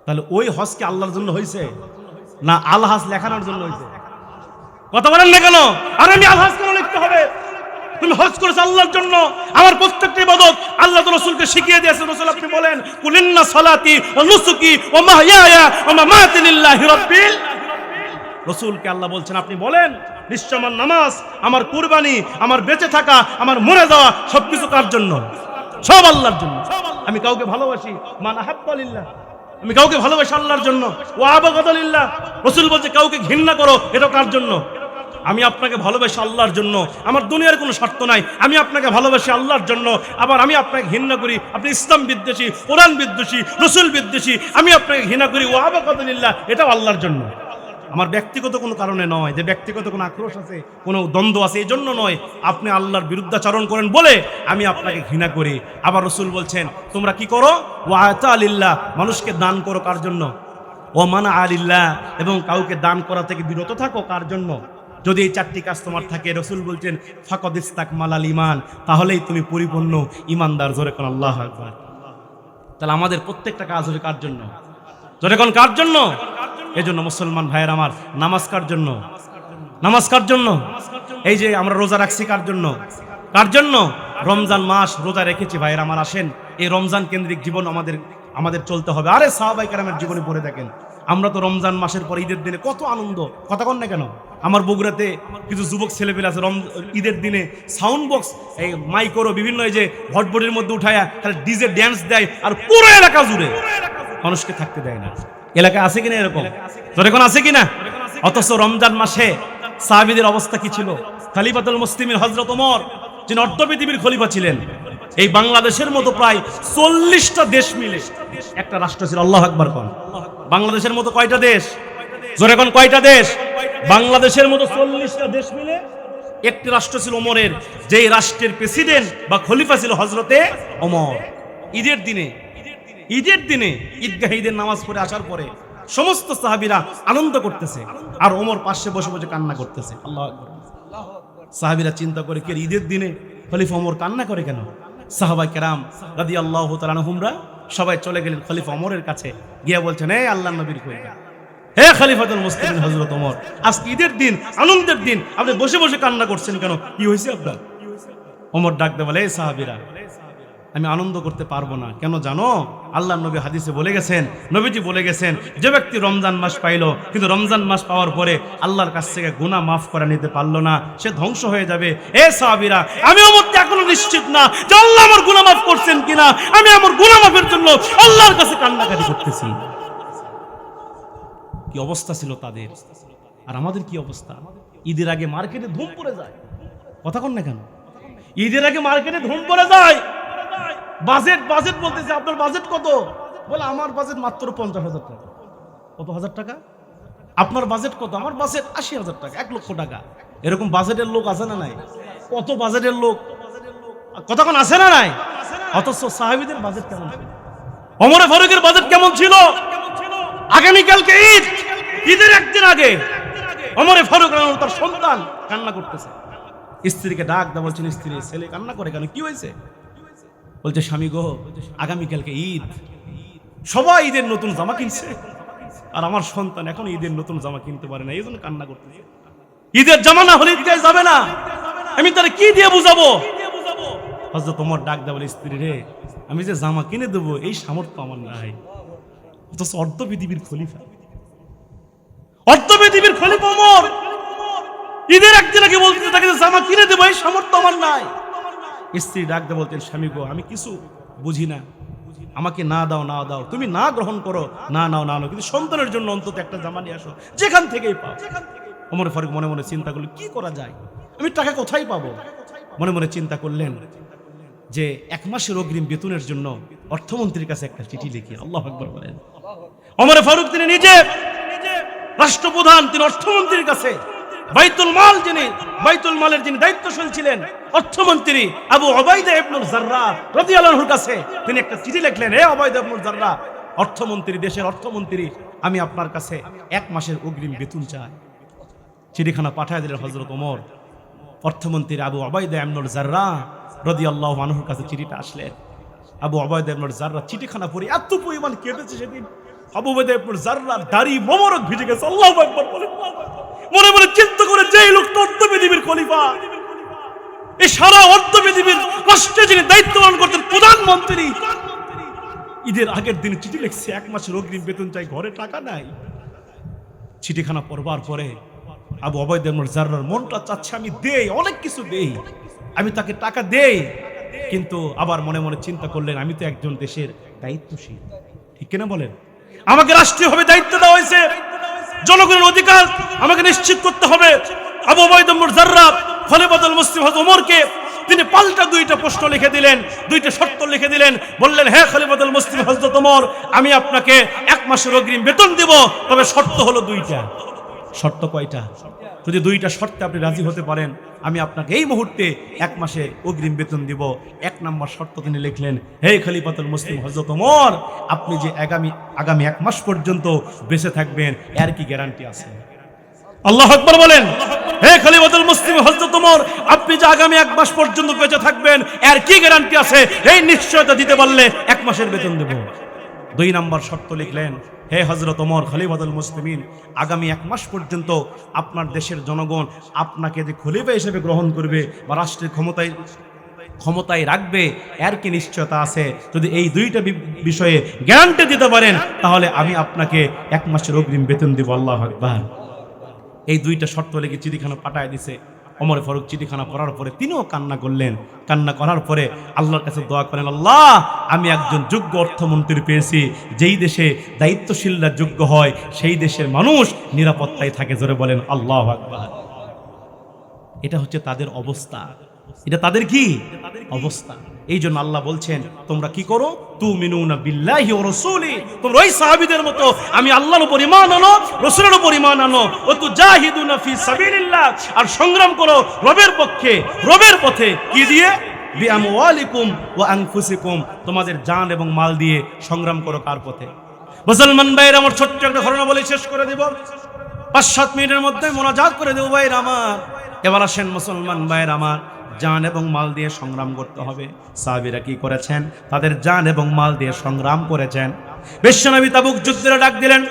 তাহলে ওই হজ কি আল্লাহর জন্য হয়েছে না আল হজ লেখানোর জন্য হয়েছে? কথা বলেন না কেন? আর আমি আল হজ কেন লিখতে হবে? তুমি হজ করেছো আল্লাহর জন্য। আমার প্রত্যেকটা ইবাদত আল্লাহ তো রাসূলকে শিখিয়ে দিয়েছেন। রাসূল আপনি বলেন কুলিন্না সালাতি ওয়া নুসুকি ওয়া মাহইয়ায়া ওয়া মামাতি লিল্লাহি রাব্বিল। রাসূলকে আল্লাহ বলছেন আপনি বলেন নিশ্চয় আমার নামাজ, আমার কুরবানি, আমার বেঁচে থাকা, আমার মরে যাওয়া সবকিছু কার জন্য? সব আল্লাহর জন্য। আমি কাউকে ভালোবাসি, মান আহাব্বা লিল্লাহ, আমি কাউকে ভালোবাসি আল্লাহর জন্য। ওয়া আবগাদা লিল্লাহ, রাসূল বলছে কাউকে ঘৃণা করো, এটা কার জন্য? আমি আপনাকে ভালোবাসি আল্লাহর জন্য, আমার দুনিয়ার কোনো স্বার্থ নাই। আমি আপনাকে ভালোবাসি আল্লাহর জন্য, আবার আমি আপনাকে ঘৃণা করি, আপনি ইসলাম বিদ্বেষী, কোরআন বিদ্বেষী, রাসূল বিদ্বেষী, আমি আপনাকে ঘৃণা করি। ওয়া আবগাদা এটাও আল্লাহর জন্য। আমার ব্যক্তিগত কোনো কারণে নয়, যে ব্যক্তিগত কোনো আক্রোশ আছে, কোনো দ্বন্দ্ব আছে, এই জন্য নয়। আপনি আল্লাহর বিরুদ্ধাচরণ করেন বলে আমি আপনাকে ঘৃণা করি। আবার রাসূল বলছেন তোমরা কি করো? ওয়া আতা লিল্লাহ, মানুষকে দান করো কার জন্য? ও মানা আলিল্লাহ, এবং কাউকে দান করা থেকে বিরত থাকো কার জন্য? যদি এই চারটি কাজ তোমার থাকে, রাসূল বলছেন ফাকাদ ইস্তাকমালাল ঈমান, তাহলেই তুমি পরিপূর্ণ ঈমানদার। জোরে কোন আল্লাহু আকবার। তাহলে আমাদের প্রত্যেকটা কাজ হবে কার জন্য? জোরে কোন কার জন্য? এজন্য মুসলমান ভাইয়ের আমার, নামাজ কার জন্য? নামাজ কার জন্য? এই যে আমরা রোজা রাখছি কার জন্য? কার জন্য? রমজান মাস রোজা রেখেছি ভাইয়ের আমার, আসেন এই রমজান কেন্দ্রিক জীবন আমাদের চলতে হবে। আরে সাহাবায়ে কেরামের জীবনে পড়ে দেখেন, আমরা তো রমজান মাসের পর ঈদের দিনে কত আনন্দ, কথা কন না কেন? আমার বগুড়াতে কিছু যুবক ছেলেপেলে আছে, ঈদের দিনে সাউন্ড বক্স, এই মাইক্রো বিভিন্ন এই যে ভটভটির মধ্যে উঠায়া তাহলে ডিজে ড্যান্স দেয়, আর পুরো এলাকা জুড়ে মানুষকে থাকতে দেয় না। এলাকায় আছে কিনা এরকম? তোর এখন আছে কিনা? অথচ রমজান মাসে সাহাবীদের অবস্থা কি ছিল? খলিফাতুল মুসলিমিন হযরত ওমর, যিনি অর্ধ পৃথিবীর খলিফা ছিলেন, এই বাংলাদেশের মতো প্রায় 40টা দেশ মিলে একটা রাষ্ট্র ছিল। আল্লাহু আকবার কোন। বাংলাদেশের মতো কয়টা দেশ? জোরে কোন কয়টা দেশ? বাংলাদেশের মতো 40টা দেশ মিলে একটি রাষ্ট্র ছিল ওমরের, যেই রাষ্ট্রের প্রেসিডেন্ট বা খলিফা ছিল হযরতে ওমর। ঈদের দিনে ঈদগাহে ঈদের নামাজ পড়ে আসার পরে সমস্ত সাহাবীরা আনন্দ করতেছে, আর ওমর পাশে বসে বসে কান্না করতেছে। আল্লাহু আকবার। সাহাবীরা চিন্তা করে, কে ঈদের দিনে খলিফা ওমর কান্না করে কেন? সাহাবায়ে কেরাম রাদিয়াল্লাহু তাআলা আনহুমরা সবাই চলে গেলেন খলিফা ওমরের কাছে, গিয়ে বলছেন, হে আল্লাহর নবীর খলিফা, হে খলিফাতুল মুসলিমিন হযরত ওমর, আজকে ঈদের দিন, আনন্দের দিন, আপনি বসে বসে কান্না করছেন কেন? কি হয়েছে আপনার? ওমর ডাক দিয়ে বলে, এই সাহাবীরা, আমি আনন্দ করতে পারবো না। কেন জানো? আল্লাহর নবী হাদিসে বলে গেছেন, নবীজি বলে গেছেন, যে ব্যক্তি রমজান মাস পাইলো কিন্তু রমজান মাস পাওয়ার পরে আল্লাহর কাছ থেকে গুনাহ মাফ করে নিতে পারলো না, সে ধ্বংস হয়ে যাবে। এ সাহাবীরা, আমি ওমর এখনো নিশ্চিত না যে আল্লাহ আমার গুনাহ মাফ করছেন কিনা। আমি আমার গুনাহ মাফের জন্য আল্লাহর কাছে কান্নাকাটি করতেছি। কি অবস্থা ছিল তাদের, আর আমাদের কি অবস্থা? ঈদের আগে মার্কেটে ধুম পড়ে যায়, কথা কন না কেন? ঈদের আগে মার্কেটে ধুম পড়ে যায়। বাজেট বলতেছে, আপনার বাজেট কত? বলে আমার বাজেট মাত্র 50,000 টাকা। কত হাজার টাকা? আপনার বাজেট কত? আমার বাজেট 80,000 টাকা, 1 লক্ষ টাকা। এরকম বাজেটের লোক আছে না নাই? কত বাজেটের লোক, কথা কোন আছে না নাই? অথচ সাহাবীদের বাজেট কেমন ছিল? ওমর ফারুকের বাজেট কেমন ছিল? আগামীকালকে ঈদ, ঈদের একদিন আগে ওমর ফারুক তার সন্তান কান্না করতেছে, স্ত্রীকে ডাক দেওয়া, বলছেন, স্ত্রী, ছেলে কান্না করে কেন? কি হয়েছে? বলছে, স্বামী গো, আগামীকালকে ঈদ, সবাই ঈদের নতুন জামা কিনছে, আর আমার সন্তান এখন ঈদের নতুন জামা কিনতে পারে না, এই জন্য কান্না করতেছে। ঈদের জামা না হলে ঈদগাহে যাবে না, আমি তাহলে কি দিয়ে বুঝাবো? হযরত ওমর ডাক দেওয়া, বলে, স্ত্রী রে, আমি যে জামা কিনে দেবো এই সামর্থ্য আমার নাই। অথচ অর্ধ পৃথিবীর খলিফা, ওমর ঈদের একদিন আগে বলতে তাকে জামা কিনে দেবো এই সামর্থ্য আমার নাই। স্ত্রী ডাক দিয়ে বলতেন, স্বামী গো, আমি কিছু বুঝি না, আমাকে না দাও, তুমি না গ্রহণ করো, না নাও, কিন্তু সন্তানের জন্য অন্তত একটা জামা নিয়ে আসো, যেখান থেকেই পাও। ওমর ফারুক মনে মনে চিন্তা করলেন, কি করা যায়, আমি টাকা কোথায় পাবো? মনে মনে চিন্তা করলেন যে 1 মাসের অগ্রিম বেতনের জন্য অর্থমন্ত্রীর কাছে একটা চিঠি লিখি। আল্লাহু আকবার বলেন। ওমর ফারুক তিনি নিজে রাষ্ট্রপ্রধান, তিনি অর্থমন্ত্রীর কাছে বাইতুল মালের যিনি দায়িত্বশীল ছিলেন, অর্থমন্ত্রী আবু উবাইদা ইবনুল জাররাহ রাদিয়াল্লাহু আনহুর কাছে তিনি একটা চিঠি লিখলেন, হে উবাইদা ইবনুল জাররাহ, অর্থমন্ত্রী, দেশের অর্থমন্ত্রী, আমি আপনার কাছে 1 মাসের অগ্রিম বেতন চাই। চিঠিখানা পাঠিয়ে দিলেন হযরত ওমর। অর্থমন্ত্রী আবু উবাইদা ইবনুল জাররাহ রাদিয়াল্লাহু আনহুর কাছে চিঠিটা আসলেন। আবু উবাইদা ইবনুল জাররাহ চিঠিখানা পড়ে এত পরিমাণ কেঁদেছে সেদিন। আবু উবাইদা ইবনুল জাররাহ দাড়ি মোবারক ভিজে গেছে। আল্লাহু আকবার বলেন। মনে মনে চিন্তা করে, যেই লোক অর্ধ পৃথিবীর খলিফা, এই সারা অর্ধ পৃথিবীর রাষ্ট্রে যিনি দায়িত্ব পালন করতেন, প্রধানমন্ত্রী, ঈদের আগের দিন চিঠি লিখছে 1 মাসের অগ্রিম বেতন চাই, ঘরে টাকা নাই। চিঠিখানা পড়বার পরে আবু উবাইদা ইবনুল জাররাহর মনটা চাচ্ছে আমি দেই, অনেক কিছু দেই, আমি তাকে টাকা দেই, কিন্তু আবার মনে মনে চিন্তা করলেন, আমি তো একজন দেশের দায়িত্বশীল, ঠিক কিনা বলেন? আমাকে রাষ্ট্রীয়ভাবে দায়িত্ব দেওয়া হয়েছে, জনগণের অধিকার আমাকে নিশ্চিত করতে হবে। আবু উবাইদা ইবনুল জাররাহ খলিফাতুল মুসলিম হযরত ওমরকে তিনি পাল্টা 2টা প্রশ্ন লিখে দিলেন, 2টা শর্ত লিখে দিলেন। বললেন, হে খলিফাতুল মুসলিম হযরত ওমর, আমি আপনাকে 1 মাসের অগ্রিম বেতন দিব, তবে শর্ত হলো 2টা। শর্ত কয়টা? যদি 2টা শর্তে আপনি রাজি হতে পারেন, আমি আপনাকে এই মুহূর্তে 1 মাসের অগ্রিম বেতন দিব। 1 নম্বর শর্ত তিনি লিখলেন, হে খলিফাতুল মুসলিম হযরত ওমর, আপনি যে আগামী 1 মাস পর্যন্ত বেঁচে থাকবেন, এর কি গ্যারান্টি আছে? আল্লাহু আকবার বলেন। হে খলিফাতুল মুসলিমিন হযরত ওমর, আপনি যে আগামী 1 মাস পর্যন্ত বেঁচে থাকবেন এর কি গ্যারান্টি আছে? এই নিশ্চয়তা দিতে পারলে 1 মাসের বেতন দেব। 2 নম্বর শর্ত লিখলেন, হে হযরত ওমর খলিফাতুল মুসলিমিন, আগামী 1 মাস পর্যন্ত আপনার দেশের জনগণ আপনাকে যে খলিফা হিসেবে গ্রহণ করবে বা রাষ্ট্রের ক্ষমতায় রাখবে এর কি নিশ্চয়তা আছে? যদি এই 2টা বিষয়ে গ্যারান্টি দিতে পারেন তাহলে আমি আপনাকে 1 মাসের অগ্রিম বেতন দেব। আল্লাহু আকবার। এই 2টা শর্ত লিখে চিঠিখানা পাঠায় দিছে। ওমর ফারুক চিঠিখানা পড়ার পরে তিনিও কান্না করলেন। কান্না করার পরে আল্লাহর কাছে দোয়া করেন, আল্লাহ, আমি একজন যোগ্য অর্থমন্ত্রী পেয়েছি। যেই দেশে দায়িত্বশীলরা যোগ্য হয় সেই দেশের মানুষ নিরাপত্তায় থাকে। জোরে বলেন আল্লাহু আকবার। এটা হচ্ছে তাদের অবস্থা, এটা তাদের কি অবস্থা। এই জন্য আল্লাহ বলছেন, তোমরা কি করো? তুমিনুনা বিল্লাহি ওয়া রাসূলি, তোমরা ওই সাহাবীদের মতো আমি আল্লাহর উপর ঈমান আনো, রাসূলের উপর ঈমান আনো। ও তুজাহিদুনা ফি সাবিলিল্লাহ, আর সংগ্রাম করো রবের পক্ষে, রবের পথে। কি দিয়ে? বিআমওয়ালিকুম ওয়া আনফুসিকুম, তোমাদের জান এবং মাল দিয়ে সংগ্রাম করো। কার পথে? মুসলমান ভাইরা আমার, ছোট্ট একটা ঘটনা বলে শেষ করে দেব, 5-7 মিনিটের মধ্যে মোনাজাত করে দেব ভাইরা আমার। এবার আসেন মুসলমান ভাইরা আমার, জান এবং মাল দিয়ে সংগ্রাম করতে হবে। সাহাবীরা কি করেছেন? তাদের জান এবং মাল দিয়ে সংগ্রাম করেছেন। বিশ্বনবী তাবুক যুদ্ধের ডাক দিলেন,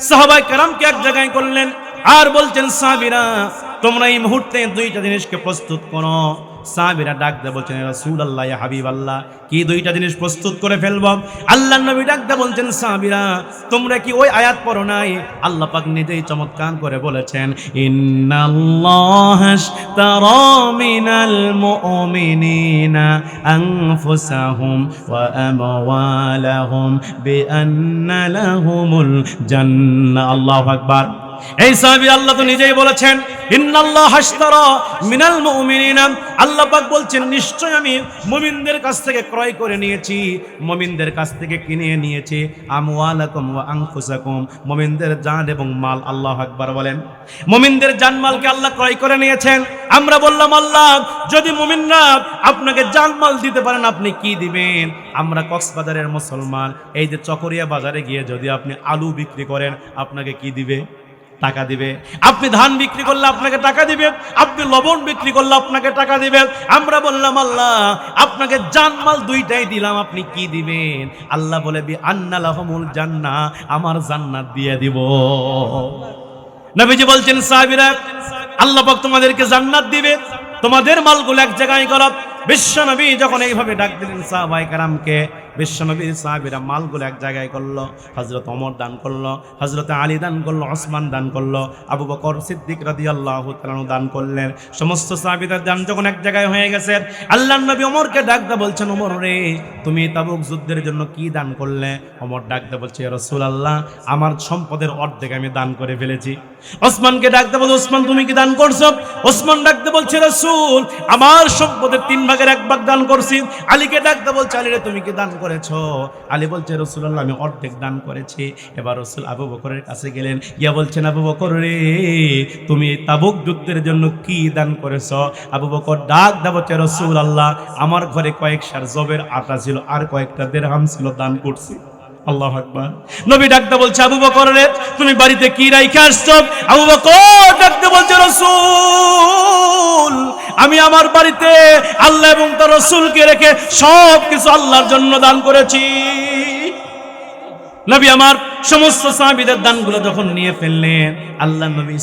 সাহাবায়ে কেরামকে এক জায়গায় করলেন, আর বলছেন, সাহাবীরা তোমরা এই মুহূর্তে 2টা জিনিসকে প্রস্তুত করো। সাহাবীরা ডাক দিয়ে বলছেন, ইয়া রাসূলুল্লাহ, ইয়া হাবিবাল্লাহ, কি 2টা জিনিস প্রস্তুত করে ফেলবো? আল্লাহর নবী ডাক দিয়ে বলছেন, সাহাবীরা তোমরা কি ওই আয়াত পড়ো নাই? আল্লাহ পাক নিজেই চমৎকার করে বলেছেন, ইন্নাল্লাহাশতারা মিনাল মুমিনিনা আনফুসাহুম ওয়া আমওয়ালাহুম বিআন্না লাহুমুল জান্নাহ। আল্লাহু আকবার। এই সাহাবী, আল্লাহ তো নিজেই বলেছেন, ইন্নাল্লাহা আশতারা মিনাল মুমিনিনা, আল্লাহ পাক বলছেন নিশ্চয় আমি মুমিনদের কাছ থেকে ক্রয় করে নিয়েছি, মুমিনদের কাছ থেকে কিনে নিয়েছি আমওয়ালাকুম ওয়া আনফুসাকুম, মুমিনদের জান এবং মাল। আল্লাহু আকবার বলেন। মুমিনদের জান মালকে আল্লাহ ক্রয় করে নিয়েছেন। আমরা বললাম, আল্লাহ যদি মুমিনরা আপনাকে জান মাল দিতে পারেন আপনি কি দিবেন? আমরা কক্সবাজারের মুসলমান, এই যে চকরিয়া বাজারে গিয়ে যদি আপনি আলু বিক্রি করেন আপনাকে কি দিবে? টাকা দিবে। আপনি ধান বিক্রি করলে আপনাকে টাকা দিবে, আপনি লবণ বিক্রি করলে আপনাকে টাকা দিবে। আমরা বললাম, আল্লাহ আপনাকে জানমাল 2টাই দিলাম, আপনি কি দিবেন? আল্লাহ বলে, বিআন্না লাহুমুল জান্নাহ, আমার জান্নাত দিয়ে দিব। নবীজি বলছেন, সাহাবীরা আল্লাহ পাক তোমাদেরকে জান্নাত দিবে, তোমাদের মালগুলো এক জায়গায় করো। বিশ্বনবী যখন এইভাবে ডাক দিলেন সাহাবায়ে কেরামকে, বিশ্বনবীর সাহাবীরা মালগুলো এক জায়গায় করলো। হযরত ওমর দান করলো, হযরত আলী দান করলো, ওসমান দান করলো, আবু বকর সিদ্দিক রাদিয়াল্লাহু তাআলা দান করলেন। সমস্ত সাহাবীদের দান যখন এক জায়গায় হয়ে গেছে, আল্লাহর নবী ওমরকে ডাকতে বলছেন, ওমর রে, তুমি তাবুক যুদ্ধের জন্য কি দান করলে? ওমর ডাকতে বলছে, ইয়া রাসূলুল্লাহ, আমার সম্পদের অর্ধেক আমি দান করে ফেলেছি। ওসমানকে ডাকতে বলছে, ওসমান তুমি কি দান করছো? ওসমান ডাকতে বলছে, রাসূল আমার সম্পদের 3 ভাগের 1 ভাগ দান করছি। আলীকে ডাকতে বলছে, আলী রে তুমি কি দান করেছো? আলী বলছে, রাসূলুল্লাহ আমি অর্ধেক দান করেছি। এবার রাসূল আবু বকরের কাছে গেলেন, গিয়া বলছেন, আবু বকর রে, তুমি তাবুক যুদ্ধের জন্য কি দান করেছো? আবু বকর ডাক দিয়ে বলছে, রাসূলুল্লাহ আমার ঘরে কয়েক সার জবের আটা ছিল আর কয়েকটা দিরহাম ছিল, দান করছি। আল্লাহু আকবার। নবী ডাকতে বলছে, আবু বকর রে তুমি বাড়িতে কি রাইখা আসছো? আবু বকর ডাকতে বলছে, রাসূল আমি আমার বাড়িতে আল্লাহ এবং তার রাসূলকে রেখে সব কিছু আল্লাহর জন্য দান করেছি। নবী আমার সমস্ত সাহাবীদের দানগুলো যখন নিয়ে ফেললেন, আল্লাহর নবী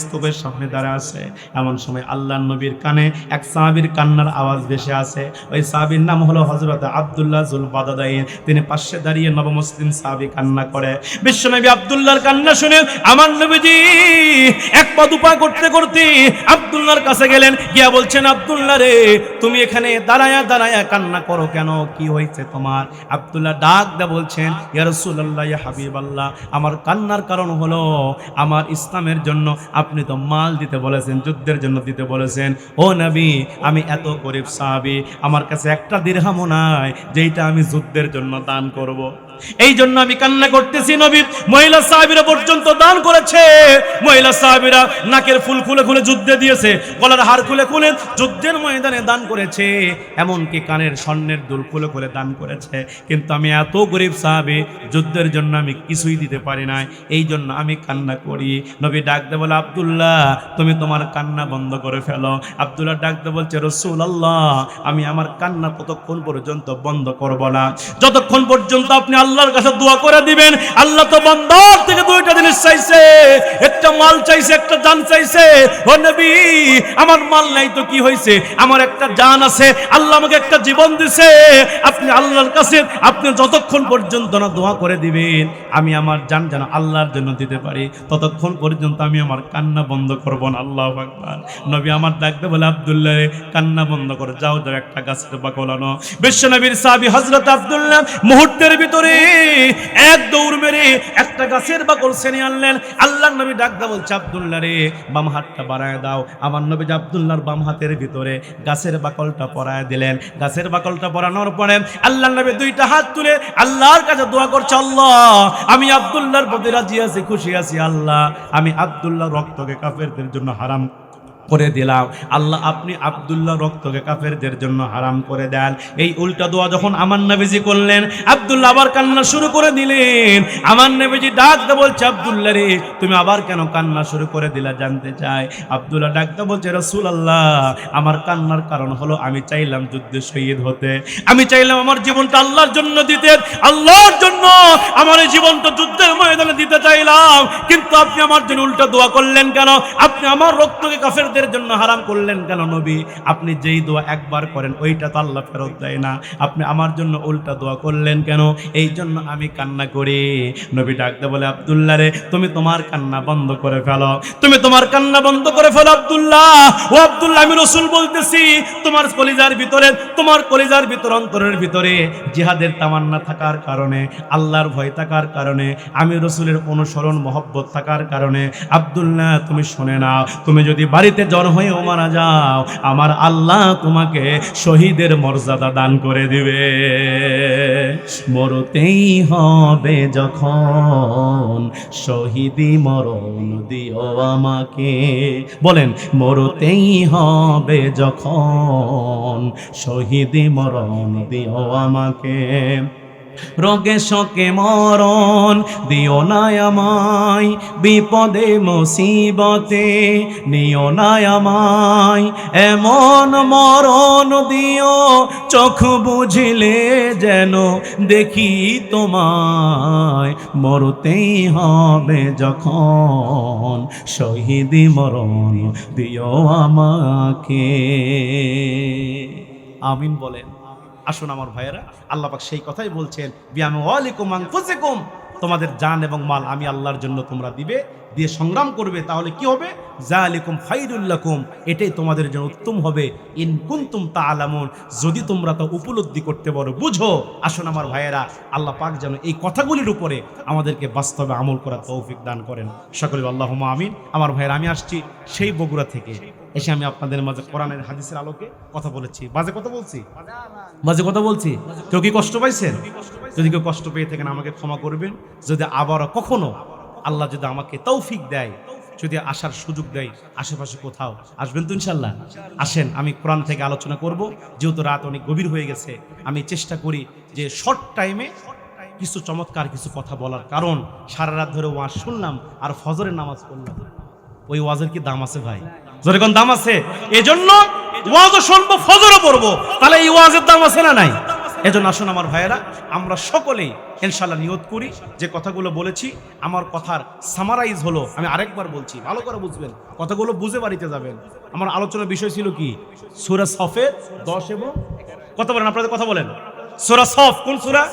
স্তূপের সামনে দাঁড়ায় আছে। এমন সময় আল্লাহর নবীর কানে এক সাহাবীর কান্নার আওয়াজ ভেসে আসে। ওই সাহাবীর নাম হলো হযরত আব্দুল্লাহ যুল বাদাদাইন। তিনি পাশে দাঁড়িয়ে নবমুসলিম সাহাবী কান্না করে। বিশ্বনবী আব্দুল্লাহর কান্না শুনে আমার নবীজি এক পা দুপা করতে করতে আব্দুল্লাহর কাছে গেলেন, গিয়া বলছেন, আব্দুল্লাহ রে তুমি এখানে দাঁড়ায়া দাঁড়ায়া কান্না করো কেন? কি হয়েছে তোমার? আব্দুল্লাহ ডাক দিয়ে বলছেন, ইয়া রাসূলুল্লাহ, ইয়া হাবিবাল্লাহ, আমার কান্নার কারণ হলো আমার ইসলামের জন্য আপনি তো মাল দিতে বলেছেন, যুদ্ধের জন্য দিতে বলেছেন। ও নবী আমি এত গরিব সাহাবী, আমার কাছে একটা দিরহামও নাই যেটা আমি যুদ্ধের জন্য দান করব। এই জন্য আমি কান্না করতেছি। নবী মহিলা সাহাবীরা পর্যন্ত দান করেছে। মহিলা সাহাবীরা নাকের ফুল খুলে খুলে যুদ্ধে দিয়েছে, গলার হার খুলে খুলে যুদ্ধের ময়দানে দান করেছে, এমনকি কানের স্বর্ণের দুল খুলে খুলে দান করেছে। কিন্তু আমি এত গরিব সাহাবী, যুদ্ধের জন্য আমি কিছুই দিতে পারি নাই, এই জন্য আমি কান্না করি। নবী ডাক দিয়ে বলে, আব্দুল্লাহ তুমি তোমার কান্না বন্ধ করে ফেলো। আব্দুল্লাহ ডাক দিয়ে বলছে, রাসূলুল্লাহ আমি আমার কান্না ততক্ষণ পর্যন্ত বন্ধ করব না যতক্ষণ পর্যন্ত আপনি আল্লাহর কাছে দোয়া করে দিবেন। আল্লাহ তো বান্দার থেকে দুইটা জিনিস চাইছে, একটা মাল চাইছে, একটা জান চাইছে। ও নবী আমার মাল নাই তো কি হয়েছে, আমার একটা জান আছে, আল্লাহ আমাকে একটা জীবন দিছে। আপনি আল্লাহর কাছে আপনি যতক্ষণ পর্যন্ত না দোয়া করে দিবেন আমি আমার জান যেন আল্লাহর জন্য দিতে পারি, ততক্ষণ পর্যন্ত আমি আমার কান্না বন্ধ করব না। আল্লাহু আকবার। নবী আমার ডাকতে বলে, আব্দুল্লাহ কান্না বন্ধ করে যাও, যাও একটা গাছের বাকল আনো। বিশ্বনবীর সাহাবী হযরত আব্দুল্লাহ মুহূর্তের ভিতরে এক দৌড় মেরে একটা গাছের বাকল ছিনিয়ে আনলেন। আল্লাহর নবী ডাকতে বলছে, আব্দুল্লাহ রে বাম হাতটা বাড়ায় দাও। আমার নবী আব্দুল্লাহর বাম হাতের ভিতরে গাছের বাকলটা পরায় দিলেন। গাছের বাকলটা পরানোর পরে আল্লাহর নবী দুইটা হাত তুলে আল্লাহর কাছে দোয়া করছে, আল্লাহ আমি আব্দুল্লাহর প্রতি রাজি আছি, খুশি আছি। আল্লাহ আমি আব্দুল্লাহর রক্তকে কাফেরদের জন্য হারাম করে দিলাম। আল্লাহ আপনি আব্দুল্লাহ রক্তকে কাফেরদের জন্য হারাম করে দেন। এই উল্টা দোয়া যখন আমার নবীজি করলেন, আব্দুল্লাহ আবার কান্না শুরু করে দিলেন। আমার নবীজি ডাকতে বলছে, আব্দুল্লাহ রে তুমি আবার কেন কান্না শুরু করে দিলা জানতে চাই। আব্দুল্লাহ ডাকতে বলছে, রাসূলুল্লাহ আমার কান্নার কারণ হলো আমি চাইলাম যুদ্ধে শহীদ হতে, আমি চাইলাম আমার জীবনটা আল্লাহর জন্য দিতে, আল্লাহর জন্য আমার এই জীবনটা যুদ্ধের ময়দানে দিতে চাইলাম, কিন্তু আপনি আমার জন্য উল্টা দোয়া করলেন কেন? আপনি আমার রক্তকে কাফেরদের জন্য হারাম করলেন কেন? নবী আপনি যেই দোয়া একবার করেন ওইটা তো আল্লাহ ফেরত দেয় না, আপনি আমার জন্য উল্টা দোয়া করলেন কেন? এই জন্য আমি কান্না করি। নবী ডাকতে বলে, আব্দুল্লাহ রে তুমি তোমার কান্না বন্ধ করে ফেলো, তুমি তোমার কান্না বন্ধ করে ফেলো আব্দুল্লাহ। ও আব্দুল্লাহ আমি রাসূল বলতেছি, তোমার কলিজার ভিতরে, তোমার কলিজার ভিতর অন্তরের ভিতরে জিহাদের তামান্না থাকার কারণে, আল্লাহর ভয় থাকার কারণে, আমি রাসূলের অনুসরণ মহব্বত থাকার কারণে আব্দুল্লাহ তুমি শুনে নাও, তুমি যদি বাড়িতে জ্বর হয়েও মারা যাও আমার আল্লাহ তোমাকে শহীদের মর্যাদা দান করে দিবে। মরতেই হবে যখন শহীদি মরণ দিও আমাকে। বলেন মরতেই হবে যখন শহীদি মরণ দিও আমাকে। রোগে শোকে মরণ দিও না আমায়, বিপদে মুসিবতে নিও না আমায়, এমন মরণ দিও চোখ বুঝিলে যেন দেখি তোমায়। মরতেই হবে যখন শহীদি মরণ দিও আমাকে। আমিন বলেন। আসুন আমার ভাইয়েরা, আল্লাহ পাক সেই কথাই বলছেন, বিআমওয়ালিকুম আনফুসিকুম, তোমাদের জান এবং মাল আমি আল্লাহর জন্য তোমরা দিবে, দিয়ে সংগ্রাম করবে, তাহলে কি হবে? যালিকুম খায়রুল লাকুম, এটাই তোমাদের জন্য উত্তম হবে। ইন কুনতুম তাআলামুন, যদি তোমরা তা উপলব্ধি করতে পারো, বুঝো। আসুন আমার ভাইয়েরা, আল্লাহ পাক যেন এই কথাগুলির উপরে আমাদেরকে বাস্তবে আমল করার তৌফিক দান করেন। সকলে আল্লাহুম্মা আমিন। আমার ভাইয়েরা, আমি আসছি সেই বগুড়া থেকে, এসে আমি আপনাদের মাঝে কোরআনের হাদিসের আলোকে কথা বলেছি। বাজে কথা বলছি? বাজে কথা বলছি? কেউ কি কষ্ট পাইছেন? যদি কেউ কষ্ট পেয়ে থাকেন আমাকে ক্ষমা করবেন। যদি আবারও কখনো আল্লাহ যদি আমাকে তৌফিক দেয়, যদি আসার সুযোগ দেয় আশেপাশে কোথাও, আসবেন তো ইনশাল্লাহ? আসেন, আমি কোরআন থেকে আলোচনা করব। যেহেতু রাত অনেক গভীর হয়ে গেছে, আমি চেষ্টা করি যে শর্ট টাইমে কিছু চমৎকার কিছু কথা বলার, কারণ সারা রাত ধরে ওয়াজ শুনলাম আর ফজরের নামাজ পড়লাম, ওই ওয়াজের কি দাম আছে ভাই? জোরে কোন দাম আছে? এজন্য ওয়াজও শুনবো, ফজরও পড়বো, তাহলে এই ওয়াজের দাম আছে না নাই? এজন্য আসুন আমার ভাইয়েরা, আমরা সকলেই ইনশাআল্লাহ নিয়ত করি যে কথাগুলো বলেছি, আমার কথার সামারাইজ হলো, আমি আরেকবার বলছি, ভালো করে বুঝবেন, কথাগুলো বুঝে বাড়িতে যাবেন। আমার আলোচনার বিষয় ছিল কি? সূরা সফের 10 এবং কথা বলেন, আপনাদের কথা বলেন। সূরা সফ, কোন সূরা?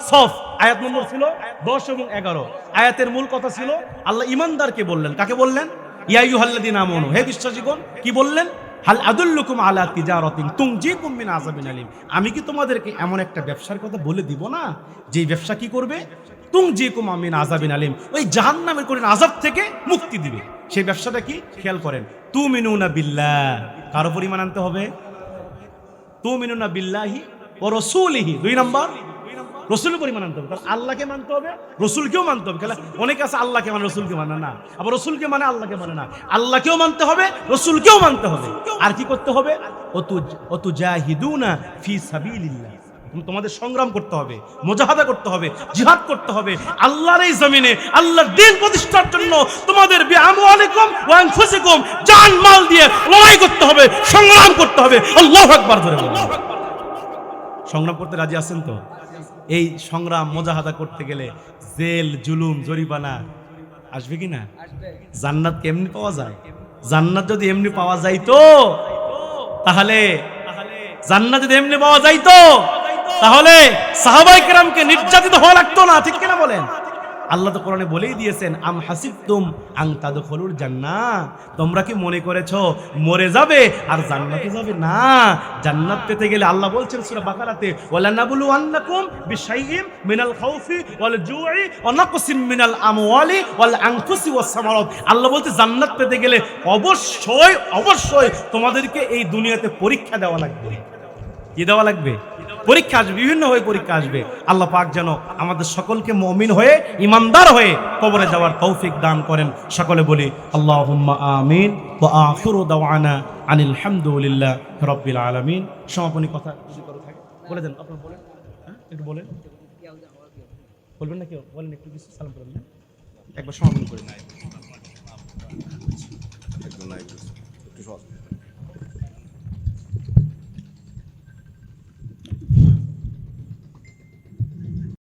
সফ। আয়াত নম্বর ছিল 10 এবং 11। আয়াতের মূল কথা ছিল আল্লাহ ঈমানদারকে বললেন, কাকে বললেন? ইয়া আইয়ুহাল্লাযীনা আমানু, হে বিশ্বাসীগণ, কি বললেন? হাল আদুল্লুকুম আলা তিজারাতিন তুনজিকুম মিন আযাবিন আলীম, আমি কি তোমাদেরকে এমন একটা ব্যবসার কথা বলে দিব না যেই ব্যবসা কি করবে? তুনজিকুম মিন আযাবিন আলীম, ওই জাহান্নামের কঠিন আযাব থেকে মুক্তি দিবে। সেই ব্যবসাটা কি? খেয়াল করেন, তুমিনুনা বিল্লাহ, কার উপর ঈমান আনতে হবে? তুমিনুনা বিল্লাহি ওয়া রাসূলিহি, 2 নাম্বার রসুলের উপর ঈমান আনতে হবে। তাহলে আল্লাহকে মানতে হবে, রসুলকেও মানতে হবে। অনেকে আছে আল্লাহকে মানে রসুলকে মানে না, আবার রসুলকে মানে আল্লাহকে মানে না। আল্লাহকেও মানতে হবে, রসুলকেও মানতে হবে। আর কি করতে হবে? ওয়াতুজাহিদুনা ফি সাবিলিল্লাহ, তোমাদের সংগ্রাম করতে হবে, মুজাহাদা করতে হবে, জিহাদ করতে হবে আল্লাহর এই জমিনে আল্লাহর দ্বীন প্রতিষ্ঠার জন্য। তোমাদের বিআমওয়ালিকুম ওয়া আনফুসিকুম, জান মাল দিয়ে লড়াই করতে হবে, সংগ্রাম করতে হবে। আল্লাহু আকবার ধরে বলুন। সংগ্রাম করতে রাজি আছেন তো? এই সংগ্রাম মুজাহাদা করতে গেলে জেল, জুলুম, জরিমানা আসবে কি না? জান্নাত কেমনি পাওয়া যায়? জান্নাত যদি এমনি পাওয়া যাইতো তাহলে জান্নাত যদি এমনি পাওয়া যাইতো তাহলে সাহাবায়ে কেরামকে নির্যাতিত হওয়া লাগতো না, ঠিক কিনা বলেন? আল্লাহ তো কোরআনে বলেই দিয়েছেন, আম হাসিবতুম আন তাদখুলুল জান্নাহ, তোমরা কি মনে করেছো মরে যাবে আর জান্নাতে যাবে? না, জান্নাত পেতে গেলে আল্লাহ বলছেন সূরা বাকারাতে, ওয়ালা নাবলু আন্নাকুম বিশাইইম মিনাল খাউফি ওয়াল জুই ওয়া নাকসিম মিনাল আমওয়ালি ওয়াল আনফুসি ওয়াস সামারাত। আল্লাহ বলতে জান্নাত পেতে গেলে অবশ্যই অবশ্যই তোমাদেরকে এই দুনিয়াতে পরীক্ষা দেওয়া লাগবে। কি দেওয়া লাগবে? পরীক্ষা আসবে, বিভিন্ন হয়ে পরীক্ষা আসবে। আল্লাহ পাক যেন আমাদের সকলকে মুমিন হয়ে ইমানদার হয়ে কবরে যাওয়ার তৌফিক দান করেন। সকলে বলি আল্লাহুম্মা আমিন। ওয়া আখিরু দাওয়ানা আনিল হামদুলিল্লাহি রাব্বিল আলামিন। সমাপনী কথা যদি কারো থাকে বলে দেন, আপনারা বলেন। হ্যাঁ, একটু বলেন। বলবেন না কেউ? বলেন, একটু কিছু সালাম করেন না, একবার সমাপনী করে নাই একটু সহজ।